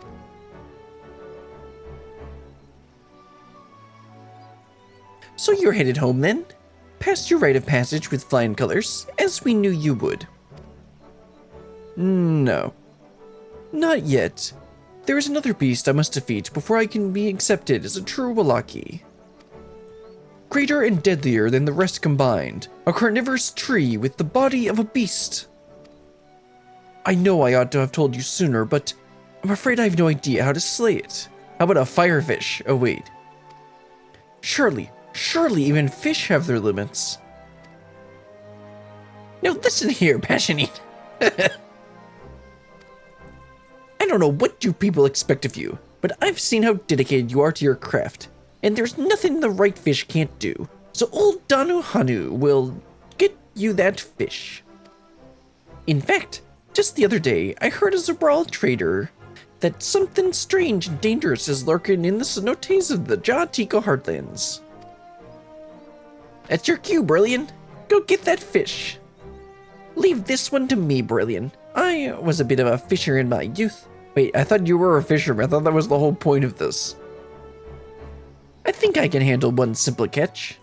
A: So you're headed home then? Past your rite of passage with flying colors, as we knew you would. No. Not yet. There is another beast I must defeat before I can be accepted as a true Walaki. Greater and deadlier than the rest combined, a carnivorous tree with the body of a beast. I know I ought to have told you sooner, but I'm afraid I have no idea how to slay it. How about a firefish? Oh wait. Surely even fish have their limits. Now listen here, Passionine. I don't know what you people expect of you, but I've seen how dedicated you are to your craft, and there's nothing the right fish can't do. So old Donuhanu will get you that fish. In fact, just the other day, I heard as a Zabral trader that something strange and dangerous is lurking in the cenotes of the Ja'tika heartlands. That's your cue, Brilliant. Go get that fish. Leave this one to me, Brilliant. I was a bit of a fisher in my youth. Wait, I thought you were a fisherman. I thought that was the whole point of this. I think I can handle one simple catch.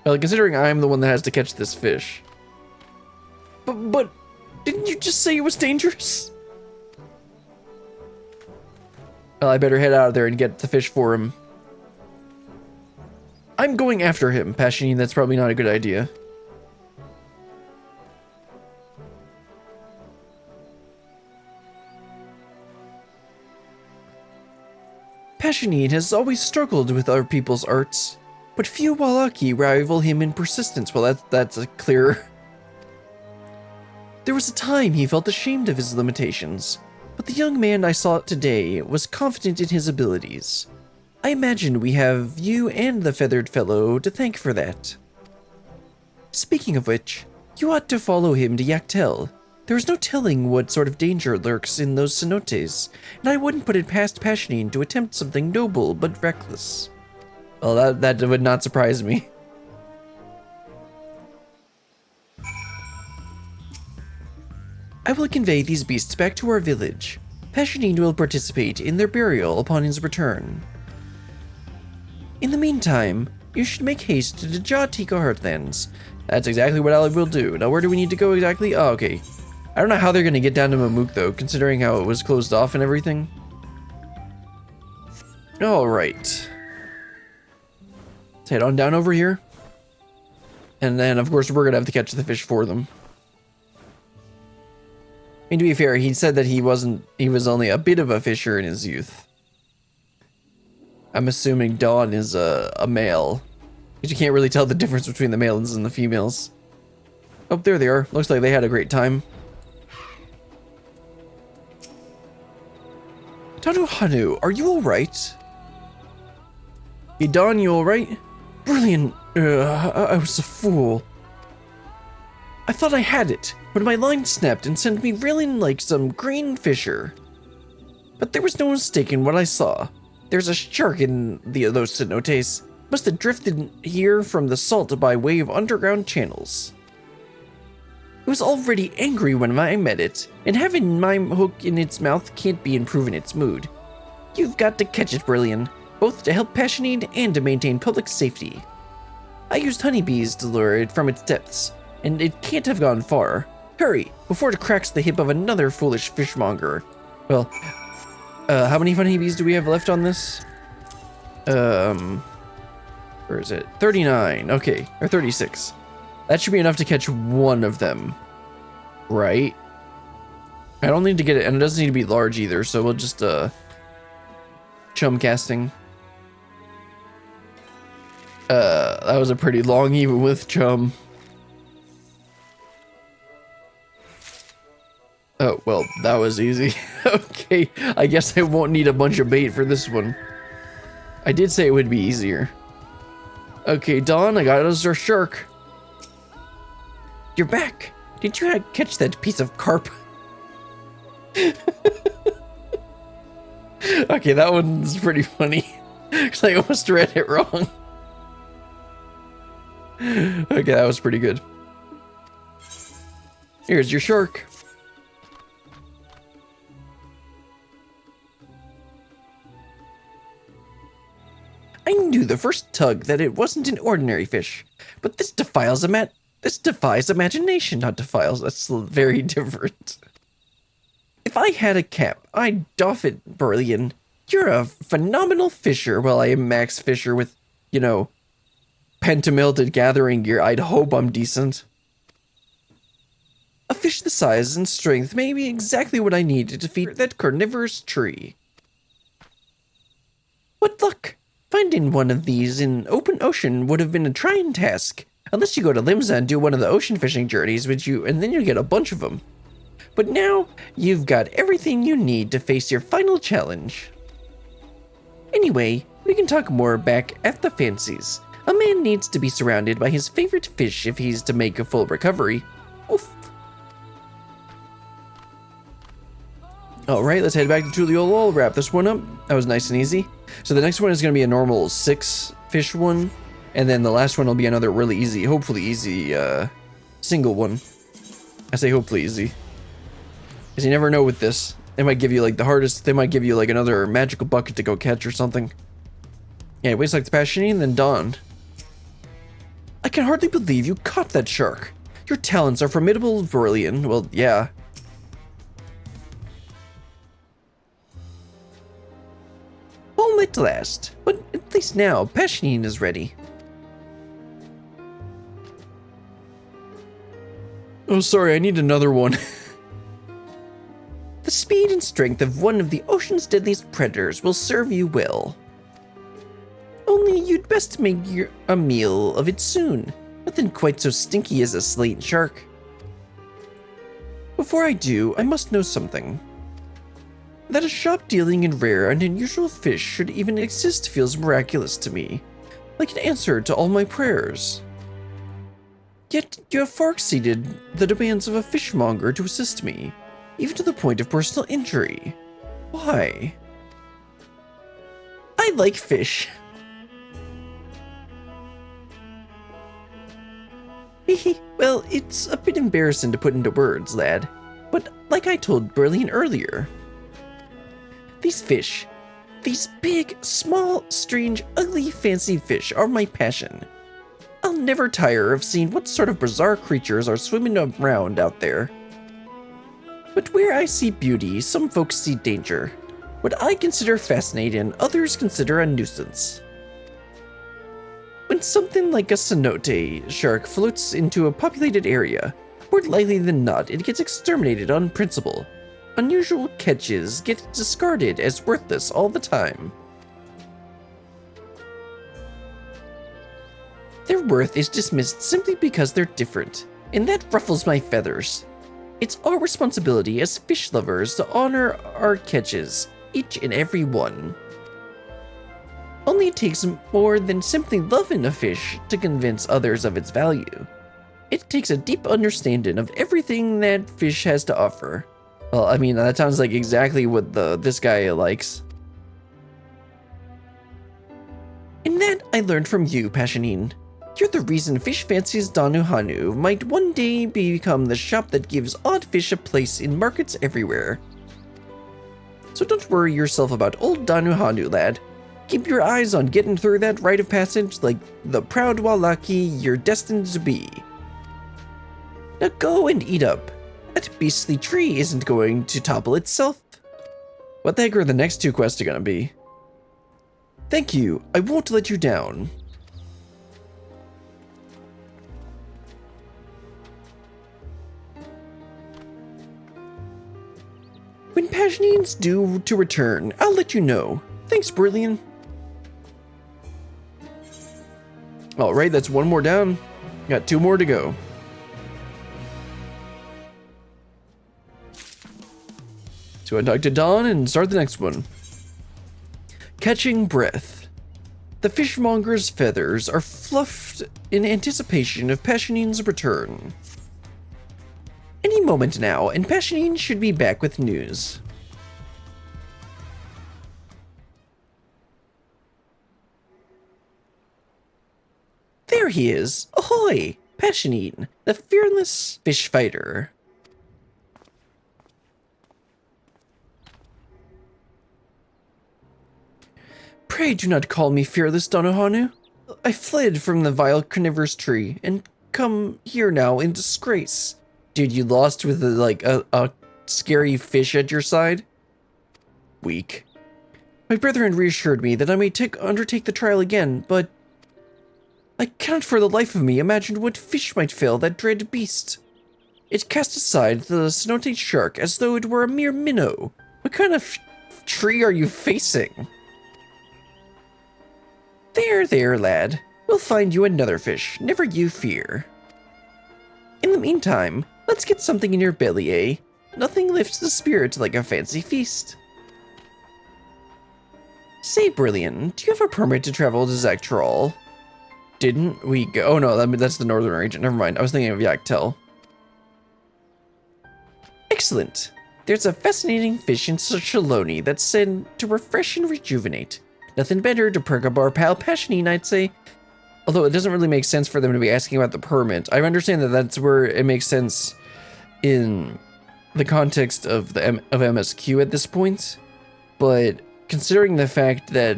A: Well, considering I'm the one that has to catch this fish. But didn't you just say it was dangerous? Well, I better head out of there and get the fish for him. I'm going after him, Passionine. That's probably not a good idea. Passionine has always struggled with other people's arts, but few Wallaki rival him in persistence. Well, that's a clear. There was a time he felt ashamed of his limitations, but the young man I saw today was confident in his abilities. I imagine we have you and the feathered fellow to thank for that. Speaking of which, you ought to follow him to Yaktel. There is no telling what sort of danger lurks in those cenotes, and I wouldn't put it past Passionine to attempt something noble but reckless. Well, that would not surprise me. I will convey these beasts back to our village. Passionine will participate in their burial upon his return. In the meantime, you should make haste to the Jatika Heartlands. That's exactly what I will do. Now, where do we need to go exactly? Oh, okay. I don't know how they're going to get down to Mamuk, though, considering how it was closed off and everything. Alright. Let's head on down over here. And then, of course, we're going to have to catch the fish for them. I mean, to be fair, he said that he was only a bit of a fisher in his youth. I'm assuming Dawn is a male. Because you can't really tell the difference between the males and the females. Oh, there they are. Looks like they had a great time. Donuhanu, are you alright? Hey, Dawn, you alright? Brilliant. I was a fool. I thought I had it, but my line snapped and sent me reeling like some green fisher. But there was no mistaking what I saw. There's a shark in those cenotes. Must have drifted here from the salt by way of underground channels. It was already angry when I met it, and having my hook in its mouth can't be improving its mood. You've got to catch it, Brilliant, both to help Passionine and to maintain public safety. I used honeybees to lure it from its depths, and it can't have gone far. Hurry, before it cracks the hip of another foolish fishmonger. Well, how many honeybees do we have left on this? Where is it? 39, okay, or 36. That should be enough to catch one of them, right? I don't need to get it, and it doesn't need to be large either, so we'll just, chum casting. That was a pretty long even with chum. Oh, well, that was easy. Okay, I guess I won't need a bunch of bait for this one. I did say it would be easier. Okay, Dawn, I got us our shark. You're back. Did you catch that piece of carp? Okay, that one's pretty funny. Because I almost read it wrong. Okay, that was pretty good. Here's your shark. I knew the first tug that it wasn't an ordinary fish, but this defies imagination, not defiles. That's very different. If I had a cap, I'd doff it, Brilliant. You're a phenomenal fisher. Well, I am Max Fisher with, you know, pentamelted gathering gear. I'd hope I'm decent. A fish the size and strength may be exactly what I need to defeat that carnivorous tree. What luck! Finding one of these in open ocean would have been a trying task, unless you go to Limsa and do one of the ocean fishing journeys, and then you get a bunch of them. But now, you've got everything you need to face your final challenge. Anyway, we can talk more back at the Fancies. A man needs to be surrounded by his favorite fish if he's to make a full recovery. Oof. Alright, let's head back to Tuliol. I'll wrap this one up. That was nice and easy. So the next one is going to be a normal 6 fish one. And then the last one will be another really easy, hopefully easy, single one. I say hopefully easy. Because you never know with this. They might give you like the hardest, they might give you like another magical bucket to go catch or something. Yeah, it waits like the Passionine, then Dawn. I can hardly believe you caught that shark. Your talents are formidable, Brilliant. Well, yeah. Home at last, but at least now Passionine is ready. Oh, sorry, I need another one. The speed and strength of one of the ocean's deadliest predators will serve you well. best make a meal of it soon. Nothing quite so stinky as a slate shark. Before I do, I must know something. That a shop dealing in rare and unusual fish should even exist feels miraculous to me, like an answer to all my prayers. Yet you have far exceeded the demands of a fishmonger to assist me, even to the point of personal injury. Why? I like fish. Well, it's a bit embarrassing to put into words, lad, but like I told Berlin earlier, these fish, these big, small, strange, ugly, fancy fish are my passion. I'll never tire of seeing what sort of bizarre creatures are swimming around out there. But where I see beauty, some folks see danger. What I consider fascinating, others consider a nuisance. When something like a cenote shark floats into a populated area, more likely than not it gets exterminated on principle. Unusual catches get discarded as worthless all the time. Their worth is dismissed simply because they're different, and that ruffles my feathers. It's our responsibility as fish lovers to honor our catches, each and every one. Only it takes more than simply loving a fish to convince others of its value. It takes a deep understanding of everything that fish has to offer. Well, I mean, that sounds like exactly what this guy likes. And that I learned from you, Passionine. You're the reason Fish Fancies Donuhanu might one day become the shop that gives odd fish a place in markets everywhere. So don't worry yourself about old Donuhanu, lad. Keep your eyes on getting through that rite of passage like the proud Walaki you're destined to be. Now go and eat up. That beastly tree isn't going to topple itself. What the heck are the next two quests gonna be? Thank you, I won't let you down. When Pashnine's due to return, I'll let you know. Thanks, Brilliant. Alright, that's one more down. Got two more to go. So I talk to Dawn and start the next one. Catching breath. The fishmonger's feathers are fluffed in anticipation of Pashnine's return. Any moment now, and Passionine should be back with news. There he is! Ahoy! Passionine, the fearless fish fighter. Pray do not call me fearless, Donuhanu. I fled from the vile carnivorous tree, and come here now in disgrace. Dude, you lost with a scary fish at your side? Weak. My brethren reassured me that I may undertake the trial again, but I cannot for the life of me imagine what fish might fail that dread beast. It cast aside the cenote shark as though it were a mere minnow. What kind of tree are you facing? There, lad. We'll find you another fish, never you fear. In the meantime, let's get something in your belly, eh? Nothing lifts the spirit like a fancy feast. Say, Brilliant, do you have a permit to travel to Zaktrol? Didn't we go? Oh no, that's the northern region. Never mind. I was thinking of Yaktel. Excellent. There's a fascinating fish in Shaloni that's said to refresh and rejuvenate. Nothing better to perk up our pal Passionine, I'd say. Although it doesn't really make sense for them to be asking about the permit. I understand that that's where it makes sense in the context of MSQ at this point, but considering the fact that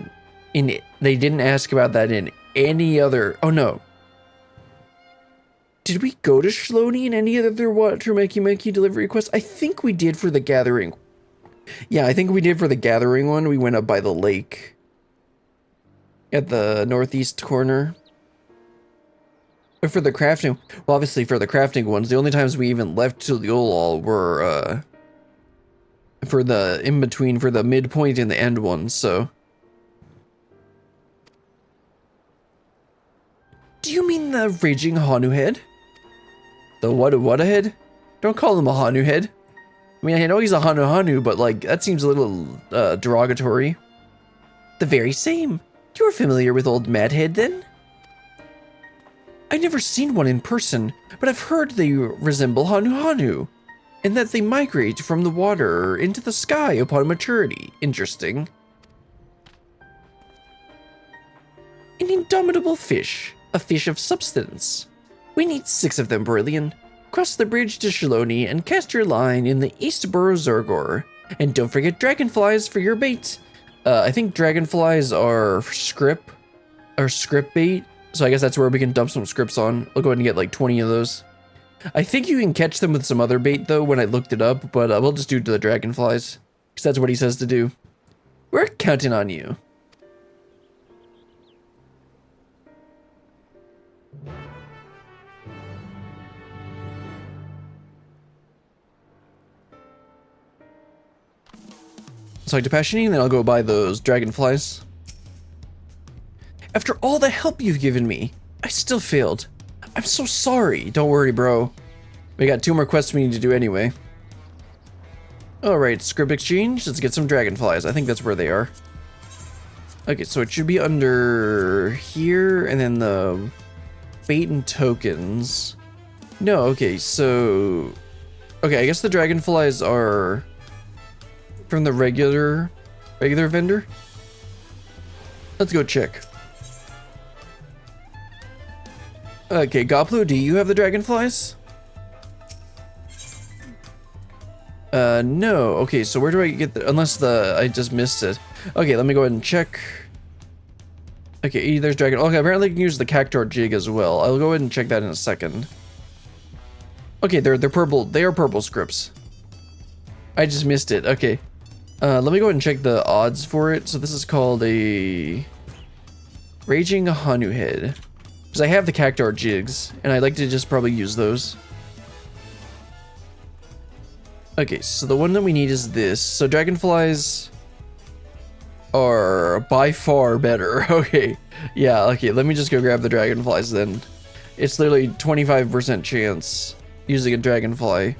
A: they didn't ask about that in any other... Oh no. Did we go to Shaloni in any other Wachumeqimeqi delivery requests? I think we did for the Gathering. Yeah, I think we did for the Gathering one. We went up by the lake at the northeast corner. But for the crafting, well, obviously for the crafting ones, the only times we even left to the Olol were for the in-between, for the midpoint and the end ones, so. seen the raging Hanu head? The what head? Don't call him a Hanu head. I mean, I know he's a Hanu, but like, that seems a little derogatory. The very same. You're familiar with Old Madhead then? I've never seen one in person, but I've heard they resemble Hanu, and that they migrate from the water into the sky upon maturity. Interesting. An indomitable fish, a fish of substance. We need 6 of them, Brilliant. Cross the bridge to Shiloni and cast your line in the Eastborough Zergor. And don't forget dragonflies for your bait. I think dragonflies are script bait. So I guess that's where we can dump some scripts on. I'll go ahead and get like 20 of those. I think you can catch them with some other bait though when I looked it up, but we'll just do the dragonflies. Because that's what he says to do. We're counting on you. Talk to Passionini, and then I'll go buy those dragonflies. After all the help you've given me, I still failed. I'm so sorry. Don't worry, bro. We got 2 more quests we need to do anyway. Alright, script exchange. Let's get some dragonflies. I think that's where they are. Okay, so it should be under here, and then the bait and tokens. No, okay, so... Okay, I guess the dragonflies are... from the regular vendor? Let's go check. Okay, Goplu, do you have the dragonflies? No. Okay, so where do I get the... unless I just missed it. Okay, let me go ahead and check. Okay, there's dragon... Okay, apparently I can use the cactuar jig as well. I'll go ahead and check that in a second. Okay, they're purple. They are purple scripts. I just missed it. Okay. Let me go ahead and check the odds for it. So this is called a Raging Hanu head. Because I have the cactuar jigs, and I'd like to just probably use those. Okay, so the one that we need is this. So dragonflies are by far better. Okay, yeah, okay, let me just go grab the dragonflies then. It's literally 25% chance using a dragonfly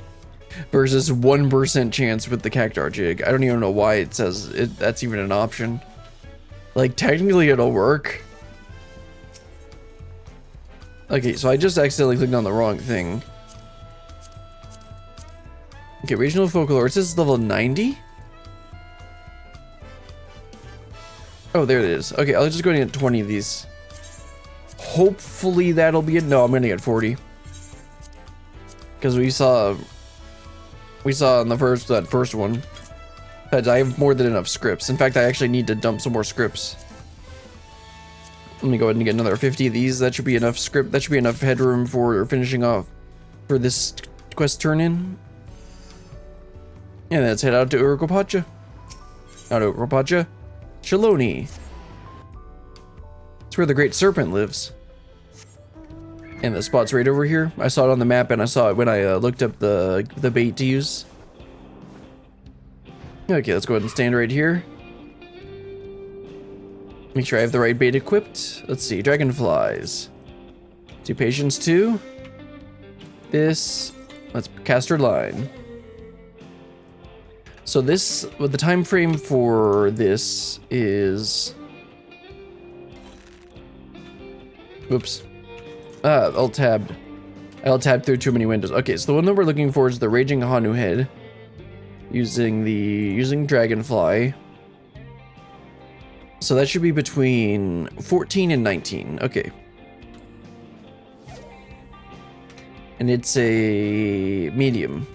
A: versus 1% chance with the cactuar jig. I don't even know why it says that's even an option. Like, technically it'll work. Okay, so I just accidentally clicked on the wrong thing. Okay, regional folklore. It says level 90? Oh, there it is. Okay, I'll just go and get 20 of these. Hopefully that'll be it. No, I'm gonna get 40. Because we saw on the first one that I have more than enough scripts. In fact, I actually need to dump some more scripts. Let me go ahead and get another 50 of these. That should be enough script. That should be enough headroom for finishing off for this quest turn in. And let's head out to Urukopacha. Not Urukopacha. Shiloni. It's where the Great Serpent lives. And the spot's right over here. I saw it on the map, and I saw it when I looked up the bait to use. Okay, let's go ahead and stand right here. Make sure I have the right bait equipped. Let's see, dragonflies. 2 patience 2. This, let's cast our line. So this, with the time frame for this is... Oops. Alt-tabbed. I alt-tabbed through too many windows. Okay, so the one that we're looking for is the Raging Hanu head. Using Dragonfly. So that should be between 14 and 19. Okay. And it's a medium.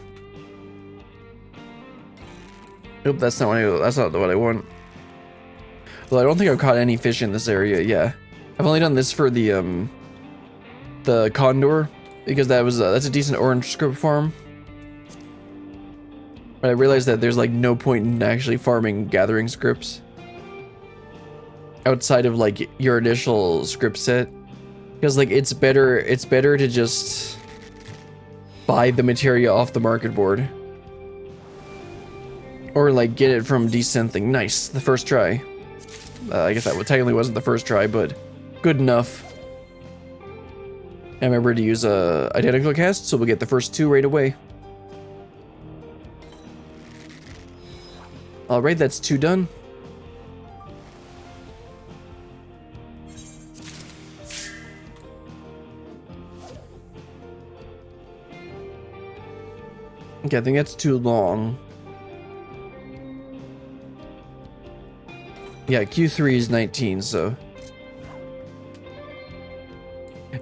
A: Nope, that's not what I want. Well, I don't think I've caught any fish in this area. Yeah, I've only done this for the condor because that's a decent orange script farm. But I realized that there's like no point in actually farming gathering scripts outside of like your initial script set, because like it's better to just buy the materia off the market board. Or like get it from descent thing. Nice, the first try. I guess that technically wasn't the first try, but good enough. And remember to use a identical cast, so we'll get the first 2 right away. Alright, that's 2 done. Okay, I think that's too long. Yeah, Q3 is 19, so...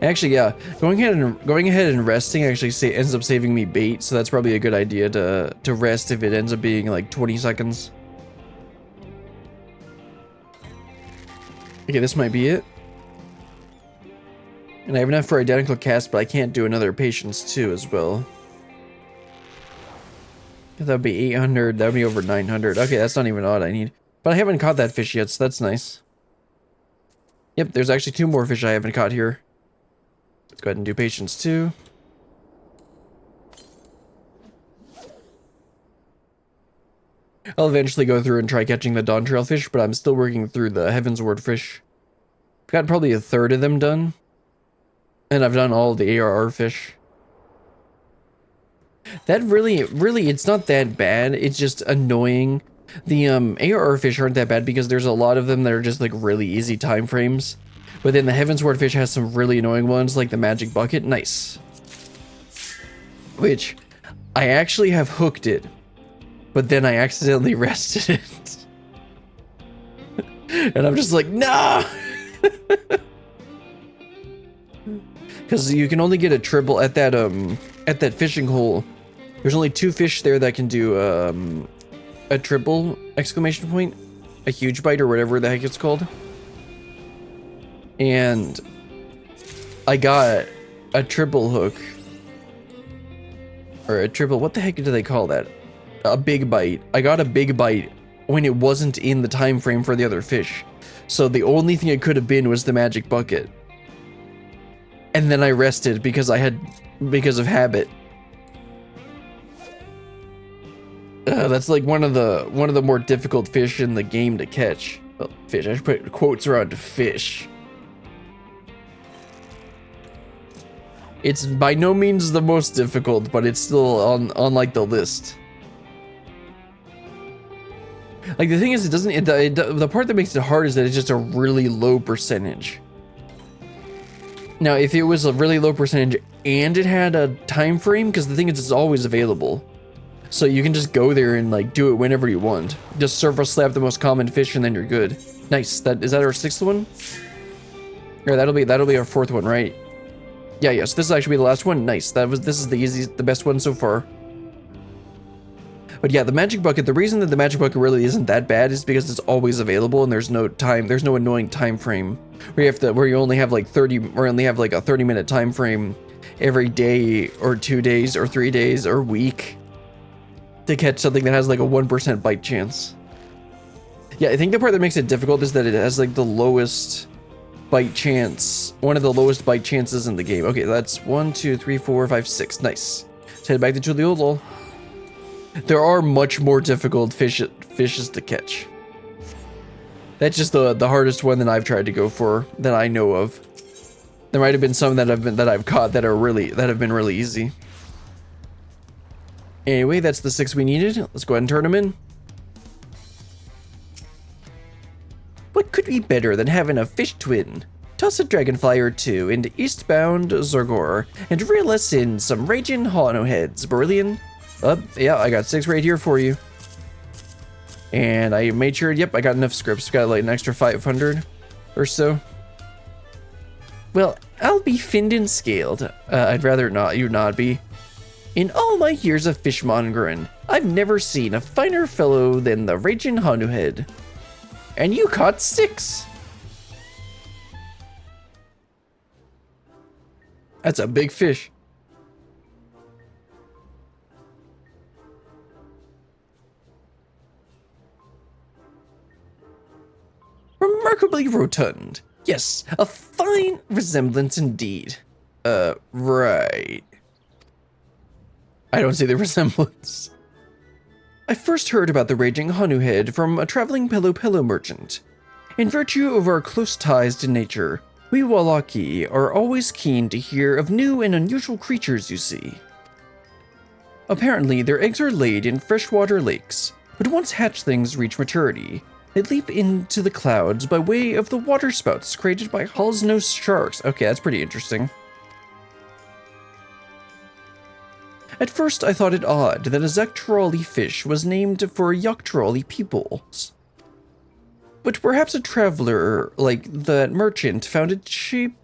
A: Actually, yeah, going ahead and resting actually ends up saving me bait, so that's probably a good idea to rest if it ends up being like 20 seconds. Okay, this might be it. And I have enough for identical cast, but I can't do another patience too as well. That would be 800, that would be over 900. Okay, that's not even odd I need. But I haven't caught that fish yet, so that's nice. Yep, there's actually 2 more fish I haven't caught here. Let's go ahead and do patience 2. I'll eventually go through and try catching the Dawn Trail fish, but I'm still working through the Heavensward fish. I've got probably a third of them done. And I've done all the ARR fish. That really, it's not that bad. It's just annoying. The ARR fish aren't that bad because there's a lot of them that are just like really easy time frames. But then the Heavensward fish has some really annoying ones like the Magic Bucket. Nice. Which, I actually have hooked it. But then I accidentally rested it. And I'm just like, nah! Because you can only get a triple at that fishing hole. There's only 2 fish there that can do a triple exclamation point, a huge bite or whatever the heck it's called. And I got a triple hook, or a triple, what the heck do they call that? A big bite. I got a big bite when it wasn't in the time frame for the other fish. So the only thing it could have been was the Magic Bucket. And then I rested because of habit. That's like one of the more difficult fish in the game to catch. Oh, fish. I should put quotes around fish. It's by no means the most difficult, but it's still on like the list. Like the thing is, the part that makes it hard is that it's just a really low percentage. Now, if it was a really low percentage and it had a time frame, because the thing is, it's always available. So you can just go there and like do it whenever you want. Just surface slap the most common fish and then you're good. Nice. Is that our 6th one? Or that'll be our 4th one, right? Yeah, yes. This is actually the last one. Nice. This is the best one so far. But yeah, the Magic Bucket, the reason that the Magic Bucket really isn't that bad is because it's always available and there's no annoying time frame where you only have like 30-minute time frame every day or 2 days or 3 days or week to catch something that has like a 1% bite chance. Yeah, I think the part that makes it difficult is that it has like the lowest bite chance, one of the lowest bite chances in the game. Okay, that's 1, 2, 3, 4, 5, 6. Nice. Let's head back to Tuliolol. There are much more difficult fishes to catch. That's just the hardest one that I've tried to go for that I know of. There might have been some that I've caught that have been really easy. Anyway, that's the 6 we needed. Let's go ahead and turn them in. What could be better than having a fish twin? Toss a dragonfly or 2 into eastbound Zorgor and reel us in some raging Hano heads, Beryllian. Yeah, I got 6 right here for you. And I made sure, yep, I got enough scripts. Got like an extra 500 or so. Well, I'll be finned and scaled. I'd rather you not be. In all my years of fishmongering, I've never seen a finer fellow than the raging Hanu head. And you caught 6. That's a big fish. Remarkably rotund. Yes, a fine resemblance indeed. Right. I don't see the resemblance. I first heard about the raging Hanu head from a traveling pillow merchant. In virtue of our close ties to nature, We Walaki are always keen to hear of new and unusual creatures you see. Apparently, their eggs are laid in freshwater lakes, but once hatchlings reach maturity, they leap into the clouds by way of the waterspouts created by Hall's-Nose sharks. Okay, that's pretty interesting. At first, I thought it odd that a Zektrali fish was named for Yaktrali peoples. But perhaps a traveler like that merchant found it shape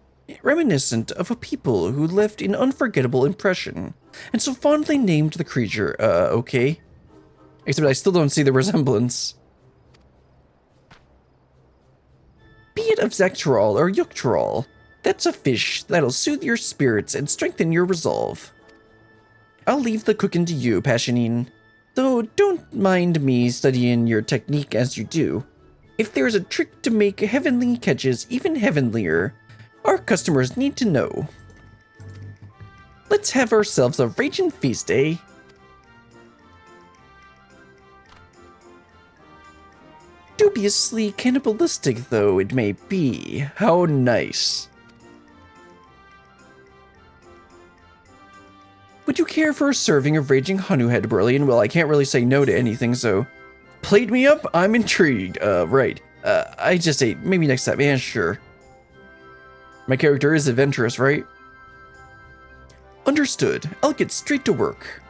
A: reminiscent of a people who left an unforgettable impression, and so fondly named the creature, okay. Except I still don't see the resemblance. Be it of Zektral or Yuktral, that's a fish that'll soothe your spirits and strengthen your resolve. I'll leave the cooking to you, Passionine, though don't mind me studying your technique as you do. If there's a trick to make heavenly catches even heavenlier, our customers need to know. Let's have ourselves a raging feast, eh? Dubiously cannibalistic though it may be, how nice. Would you care for a serving of raging Hanu head, Brilliant? Well, I can't really say no to anything, so... Plate me up? I'm intrigued. Right. I just ate. Maybe next time. Yeah, sure. My character is adventurous, right? Understood. I'll get straight to work.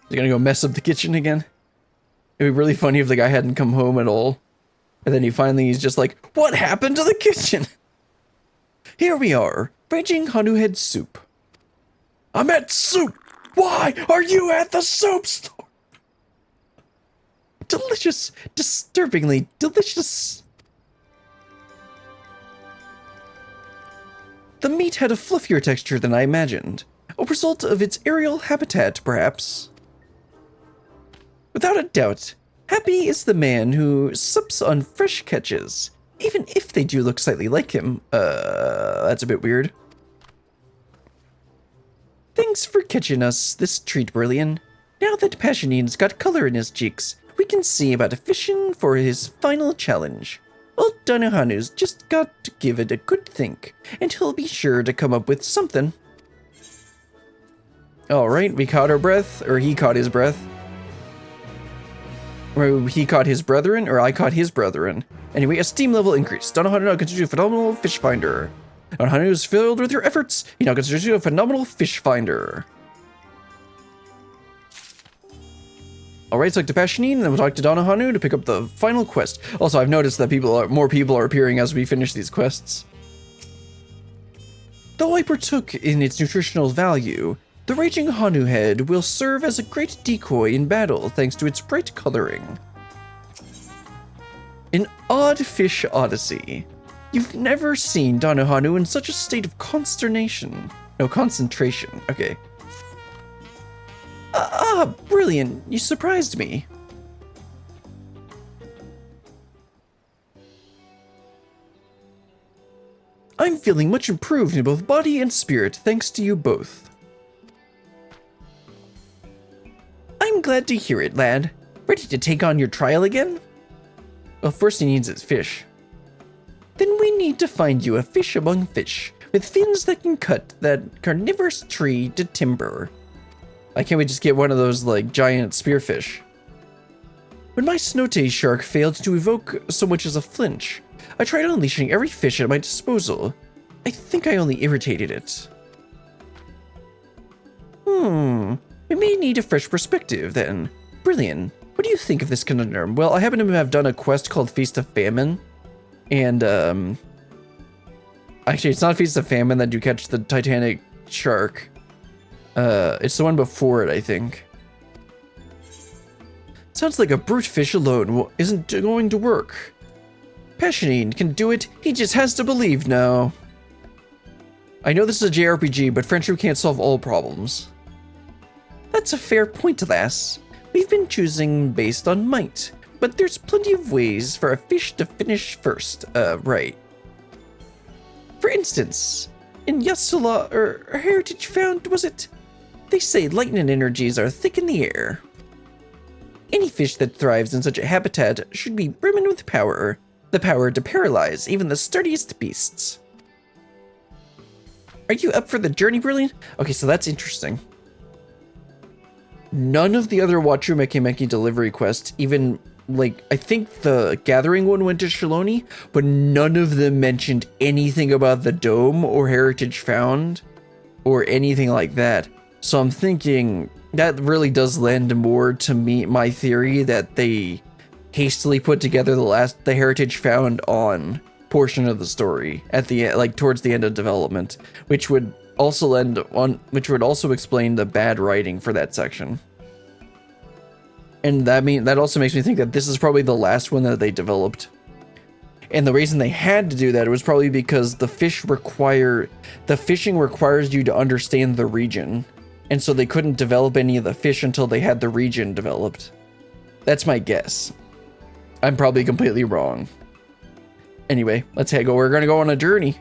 A: Is he gonna go mess up the kitchen again? It'd be really funny if the guy hadn't come home at all. And then he's just like, what happened to the kitchen? Here we are, raging Hanu head soup. I'm at soup! Why are you at the soap store? Delicious, disturbingly delicious. The meat had a fluffier texture than I imagined, a result of its aerial habitat, perhaps. Without a doubt, happy is the man who sups on fresh catches, even if they do look slightly like him. That's a bit weird. Thanks for catching us this treat, Brilliant. Now that Passionine's got color in his cheeks, we can see about fishing for his final challenge. Old Donuhanu's just got to give it a good think, and he'll be sure to come up with something. Alright, we caught our breath, or he caught his breath. Or he caught his brethren, or I caught his brethren. Anyway, a steam level increase. Donuhanu now considers you a phenomenal fish finder. Donuhanu is filled with your efforts. He now considers you a phenomenal fish finder. Alright, so talk to Passionine, and then we'll talk to Donuhanu to pick up the final quest. Also, I've noticed that more people are appearing as we finish these quests. Though I partook in its nutritional value, the Raging Hanu head will serve as a great decoy in battle thanks to its bright coloring. An Odd Fish Odyssey. You've never seen Donuhanu in such a state of consternation. No, concentration. Okay. Brilliant. You surprised me. I'm feeling much improved in both body and spirit thanks to you both. I'm glad to hear it, lad. Ready to take on your trial again? Well, first he needs his fish. Then we need to find you a fish among fish, with fins that can cut that carnivorous tree to timber. Why can't we just get one of those, like, giant spearfish? When my snowtail shark failed to evoke so much as a flinch, I tried unleashing every fish at my disposal. I think I only irritated it. We may need a fresh perspective, then. Brilliant. What do you think of this conundrum? Well, I happen to have done a quest called Feast of Famine. And, actually, it's not Feast of Famine that you catch the Titanic shark. It's the one before it, I think. Sounds like a brute fish alone isn't going to work. Passionine can do it, he just has to believe now. I know this is a JRPG, but friendship can't solve all problems. That's a fair point, lass. We've been choosing based on might, but there's plenty of ways for a fish to finish first, right. For instance, in Yasula, or Heritage Found, was it? They say lightning energies are thick in the air. Any fish that thrives in such a habitat should be brimming with power. The power to paralyze even the sturdiest beasts. Are you up for the journey, Brilliant? Okay, so that's interesting. None of the other Wachumeqimeqi delivery quests, even, like, I think the Gathering one went to Shaloni, but none of them mentioned anything about the Dome or Heritage Found or anything like that. So I'm thinking that really does lend more to my theory that they hastily put together the Heritage Found on portion of the story at the like towards the end of development, which would also explain the bad writing for that section. And that also makes me think that this is probably the last one that they developed. And the reason they had to do that was probably because the fishing requires you to understand the region. And so they couldn't develop any of the fish until they had the region developed. That's my guess. I'm probably completely wrong. Anyway, let's go. We're gonna go on a journey.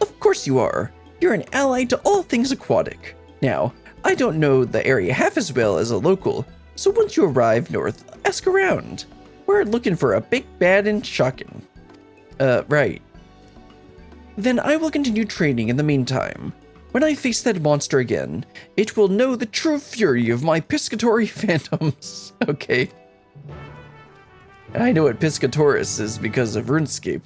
A: Of course you are. You're an ally to all things aquatic. Now, I don't know the area half as well as a local, so once you arrive north, ask around. We're looking for a big, bad, and shocking. Right. Then I will continue training in the meantime. When I face that monster again, it will know the true fury of my piscatory phantoms. Okay. I know what Piscatoris is because of RuneScape.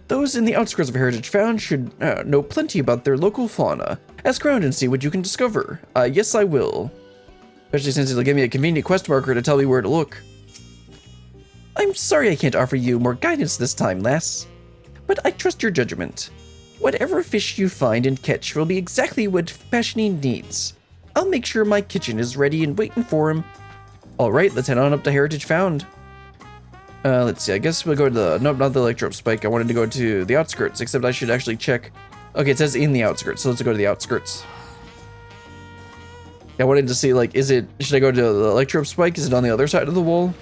A: Those in the outskirts of Heritage Found should know plenty about their local fauna. Ask around and see what you can discover. Yes, I will. Especially since it'll give me a convenient quest marker to tell me where to look. I'm sorry I can't offer you more guidance this time, lass. But I trust your judgment. Whatever fish you find and catch will be exactly what Passionine needs. I'll make sure my kitchen is ready and waiting for him. Alright, let's head on up to Heritage Found. Let's see, I guess we'll go to the... Nope, not the Electro Spike. I wanted to go to the outskirts, except I should actually check... Okay, it says in the outskirts, so let's go to the outskirts. I wanted to see, like, should I go to the Electro Spike? Is it on the other side of the wall?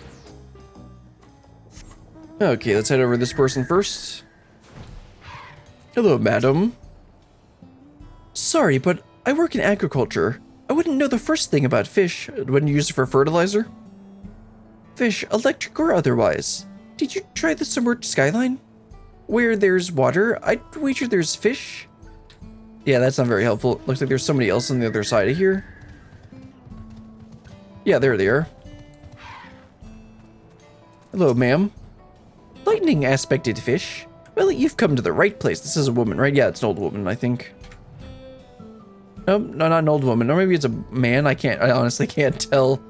A: Okay, let's head over to this person first. Hello, madam. Sorry, but I work in agriculture. I wouldn't know the first thing about fish. Wouldn't you use it for fertilizer? Fish, electric or otherwise. Did you try the submerged skyline? Where there's water, I'd wager there's fish. Yeah, that's not very helpful. Looks like there's somebody else on the other side of here. Yeah, there they are. Hello, ma'am. Lightning aspected fish. Well, you've come to the right place. This is a woman, right? Yeah, it's an old woman, I think. No, not an old woman. Or maybe it's a man. I honestly can't tell.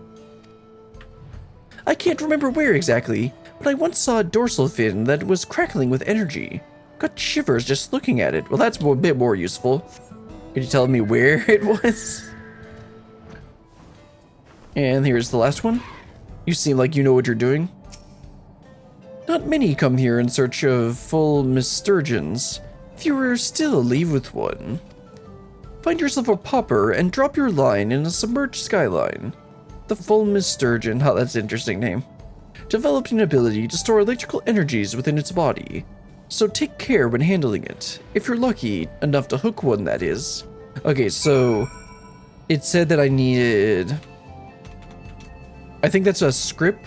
A: I can't remember where exactly, but I once saw a dorsal fin that was crackling with energy. Got shivers just looking at it. Well, that's a bit more useful. Could you tell me where it was? And here's the last one. You seem like you know what you're doing. Not many come here in search of full sturgeons. Fewer still leave with one. Find yourself a popper and drop your line in a submerged skyline. The full sturgeon, oh, that's an interesting name, developed an ability to store electrical energies within its body. So take care when handling it. If you're lucky enough to hook one, that is. Okay, so it said that I needed... I think that's a script.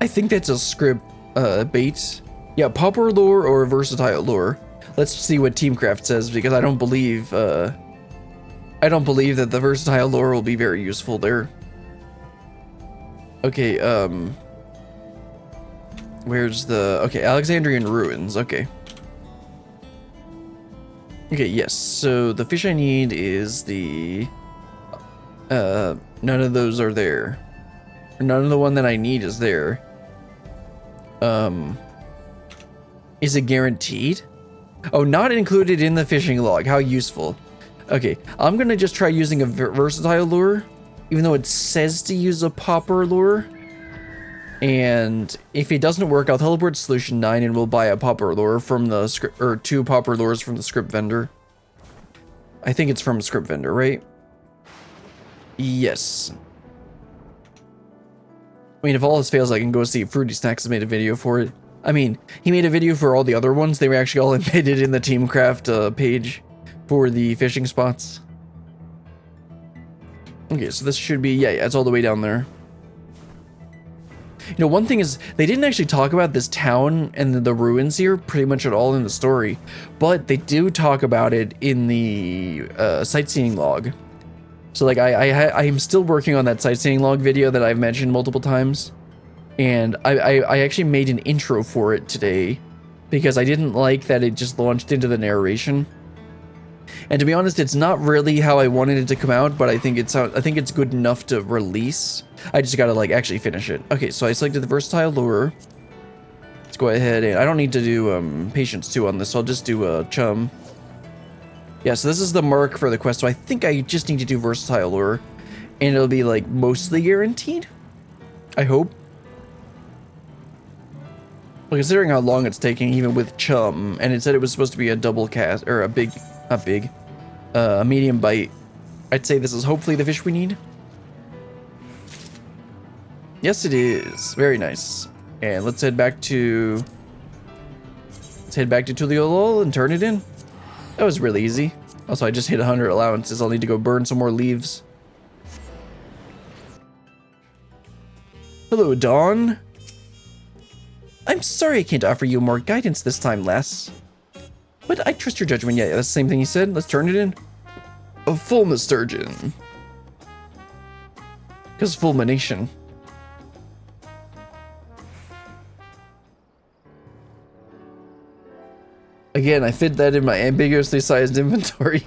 A: I think that's a script bait. Yeah, popper lure or versatile lure. Let's see what Teamcraft says, because I don't believe that the versatile lure will be very useful there. Okay, where's the... Okay, Alexandrian Ruins, okay. Okay, yes, so the fish I need is the... none of those are there. None of the one that I need is there. Is it guaranteed? Oh, not included in the fishing log. How useful. Okay, I'm gonna just try using a versatile lure, even though it says to use a popper lure. And if it doesn't work, I'll teleport to Solution 9 and we'll buy a popper lure from the script, or 2 popper lures from the script vendor. I think it's from a script vendor, right? Yes. I mean, if all else fails, I can go see if Fruity Snacks has made a video for it. I mean, he made a video for all the other ones. They were actually all embedded in the Teamcraft page for the fishing spots. Okay, so this should be, yeah, it's all the way down there. You know, one thing is, they didn't actually talk about this town and the ruins here pretty much at all in the story, but they do talk about it in the sightseeing log. So, like, I am still working on that sightseeing log video that I've mentioned multiple times, and I actually made an intro for it today, because I didn't like that it just launched into the narration. And to be honest, it's not really how I wanted it to come out, but I think it's good enough to release. I just gotta like actually finish it. Okay, so I selected the versatile lure. Let's go ahead and I don't need to do patience 2 on this, so I'll just do chum. Yeah, so this is the mark for the quest, so I think I just need to do versatile lure, and it'll be like mostly guaranteed. I hope. Well, considering how long it's taking, even with chum, and it said it was supposed to be a double cast or a big. Not big. A medium bite. I'd say this is hopefully the fish we need. Yes, it is. Very nice. And let's head back to... Let's head back to Tuliolol and turn it in. That was really easy. Also, I just hit 100 allowances. I'll need to go burn some more leaves. Hello, Dawn. I'm sorry I can't offer you more guidance this time, lass. But I trust your judgment. Yeah, that's the same thing he said. Let's turn it in. A fulmination. Because fulmination. Again, I fit that in my ambiguously sized inventory.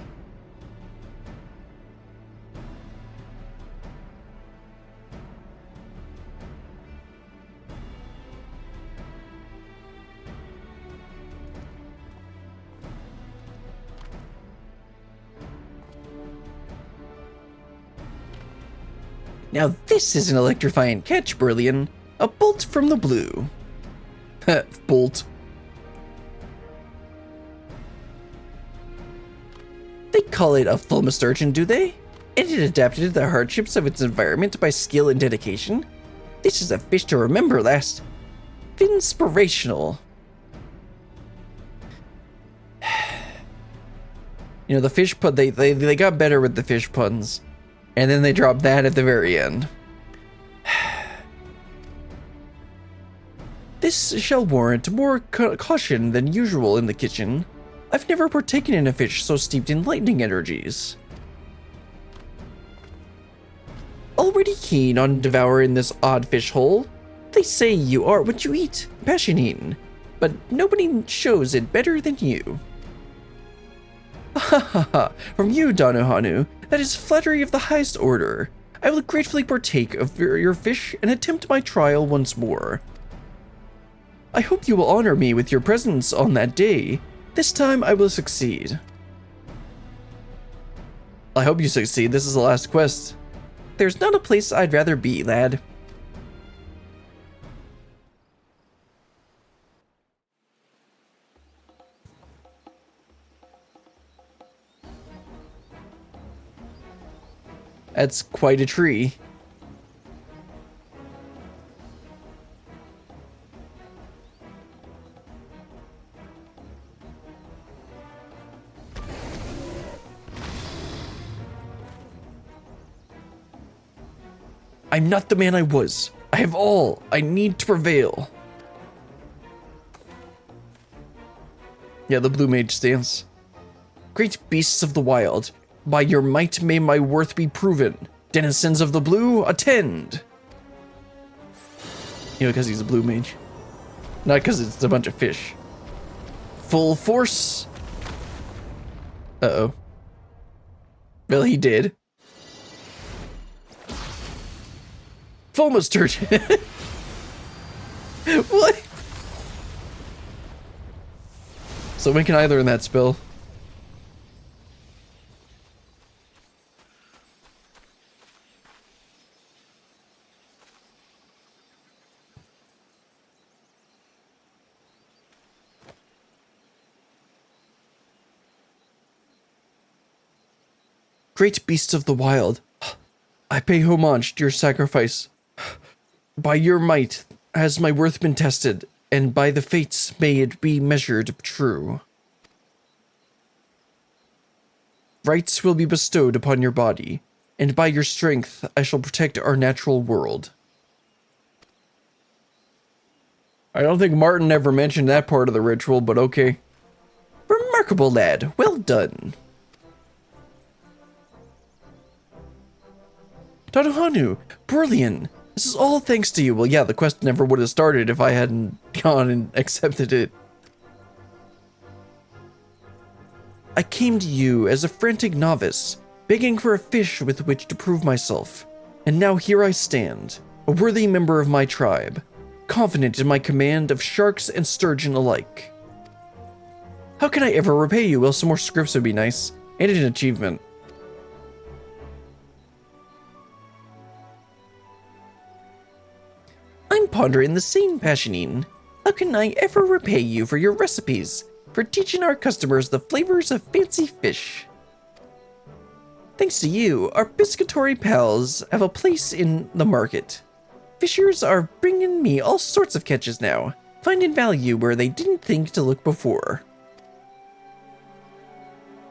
A: Now this is an electrifying catch, Brillian. A bolt from the blue. Bolt. They call it a fulmisturgeon, do they? And it adapted to the hardships of its environment by skill and dedication? This is a fish to remember, lass. Inspirational. You know, the fish pun, they got better with the fish puns. And then they dropped that at the very end. This shall warrant more caution than usual in the kitchen. I've never partaken in a fish so steeped in lightning energies. Already keen on devouring this odd fish hole? They say you are what you eat, passionine, but nobody shows it better than you. Ha ha ha, from you, Donuhanu, that is flattery of the highest order. I will gratefully partake of your fish and attempt my trial once more. I hope you will honor me with your presence on that day. This time I will succeed. I hope you succeed. This is the last quest. There's not a place I'd rather be, lad. That's quite a tree. I'm not the man I was. I have all I need to prevail. Yeah, the blue mage stance. Great beasts of the wild, by your might may my worth be proven. Denizens of the blue, attend. You know, because he's a blue mage. Not because it's a bunch of fish. Full force. Uh-oh. Well, he did. Full mustard. What? So we can either in that spell. Great beasts of the wild, I pay homage to your sacrifice. By your might has my worth been tested, and by the fates may it be measured true. Rights will be bestowed upon your body, and by your strength I shall protect our natural world. I don't think Martin ever mentioned that part of the ritual, but okay. Remarkable, lad. Well done. Donuhanu, brilliant. This is all thanks to you. Well, yeah, the quest never would have started if I hadn't gone and accepted it. I came to you as a frantic novice, begging for a fish with which to prove myself. And now here I stand, a worthy member of my tribe, confident in my command of sharks and sturgeon alike. How can I ever repay you? Well, some more scripts would be nice, and an achievement. I'm pondering the same, Passionine. How can I ever repay you for your recipes, for teaching our customers the flavors of fancy fish? Thanks to you, our piscatory pals have a place in the market. Fishers are bringing me all sorts of catches now, finding value where they didn't think to look before.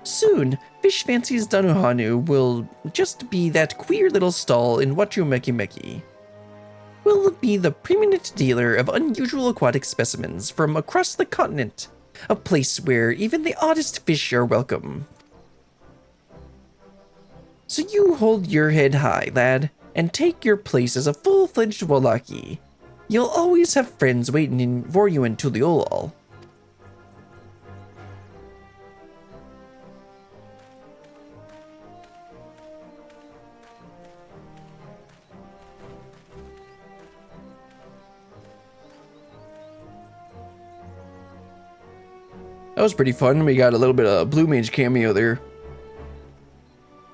A: Soon, Fish Fancies Donuhanu will just be that queer little stall in Wachumeqimeqi. We'll be the preeminent dealer of unusual aquatic specimens from across the continent, a place where even the oddest fish are welcome. So you hold your head high, lad, and take your place as a full-fledged Wallaki. You'll always have friends waiting for you in Tuliolal. That was pretty fun. We got a little bit of Blue Mage cameo there.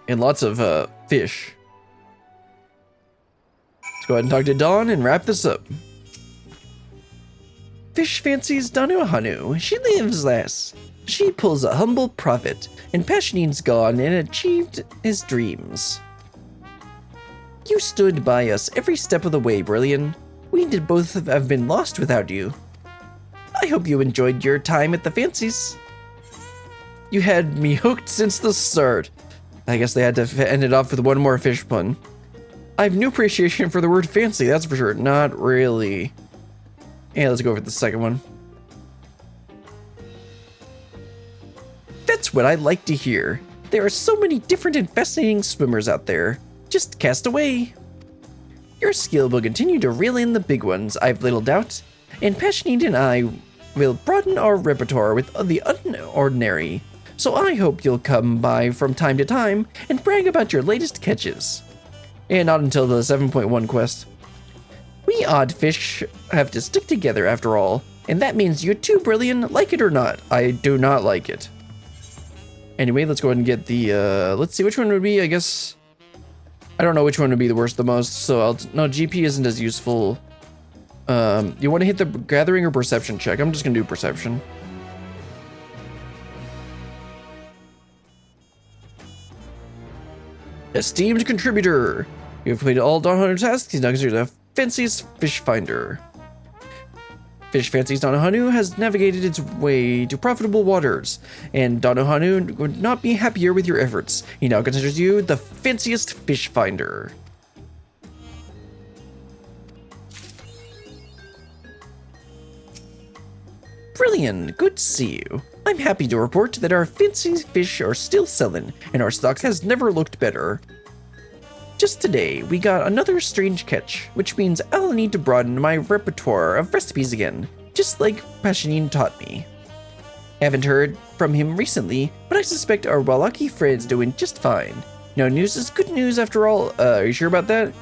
A: And lots of fish. Let's go ahead and talk to Dawn and wrap this up. Fish Fancies Donuhanu. She lives less. She pulls a humble profit, and Passionine's gone and achieved his dreams. You stood by us every step of the way, Brilliant. We did both have been lost without you. I hope you enjoyed your time at the Fancies. You had me hooked since the start. I guess they had to end it off with one more fish pun. I have new appreciation for the word fancy, that's for sure. Not really. Yeah, let's go for the second one. That's what I like to hear. There are so many different and fascinating swimmers out there. Just cast away. Your skill will continue to reel in the big ones, I've little doubt. And Passionine and I will broaden our repertoire with the unordinary. So I hope you'll come by from time to time and brag about your latest catches. And not until the 7.1 quest. We odd fish have to stick together after all, and that means you too, Brilliant, like it or not. I do not like it. Anyway, let's go ahead and get the, let's see which one would be, I guess. I don't know which one would be the worst the most, so no, GP isn't as useful. You want to hit the gathering or perception check? I'm just gonna do perception. Esteemed contributor, you have completed all Donuhanu tasks. He's now considered the fanciest fish finder. Fish Fancies Donuhanu has navigated its way to profitable waters, and Donuhanu would not be happier with your efforts. He now considers you the fanciest fish finder. Brilliant, good to see you. I'm happy to report that our fancy fish are still selling, and our stock has never looked better. Just today, we got another strange catch, which means I'll need to broaden my repertoire of recipes again, just like Passionine taught me. Haven't heard from him recently, but I suspect our Wallaki friend's doing just fine. No news is good news after all. Are you sure about that?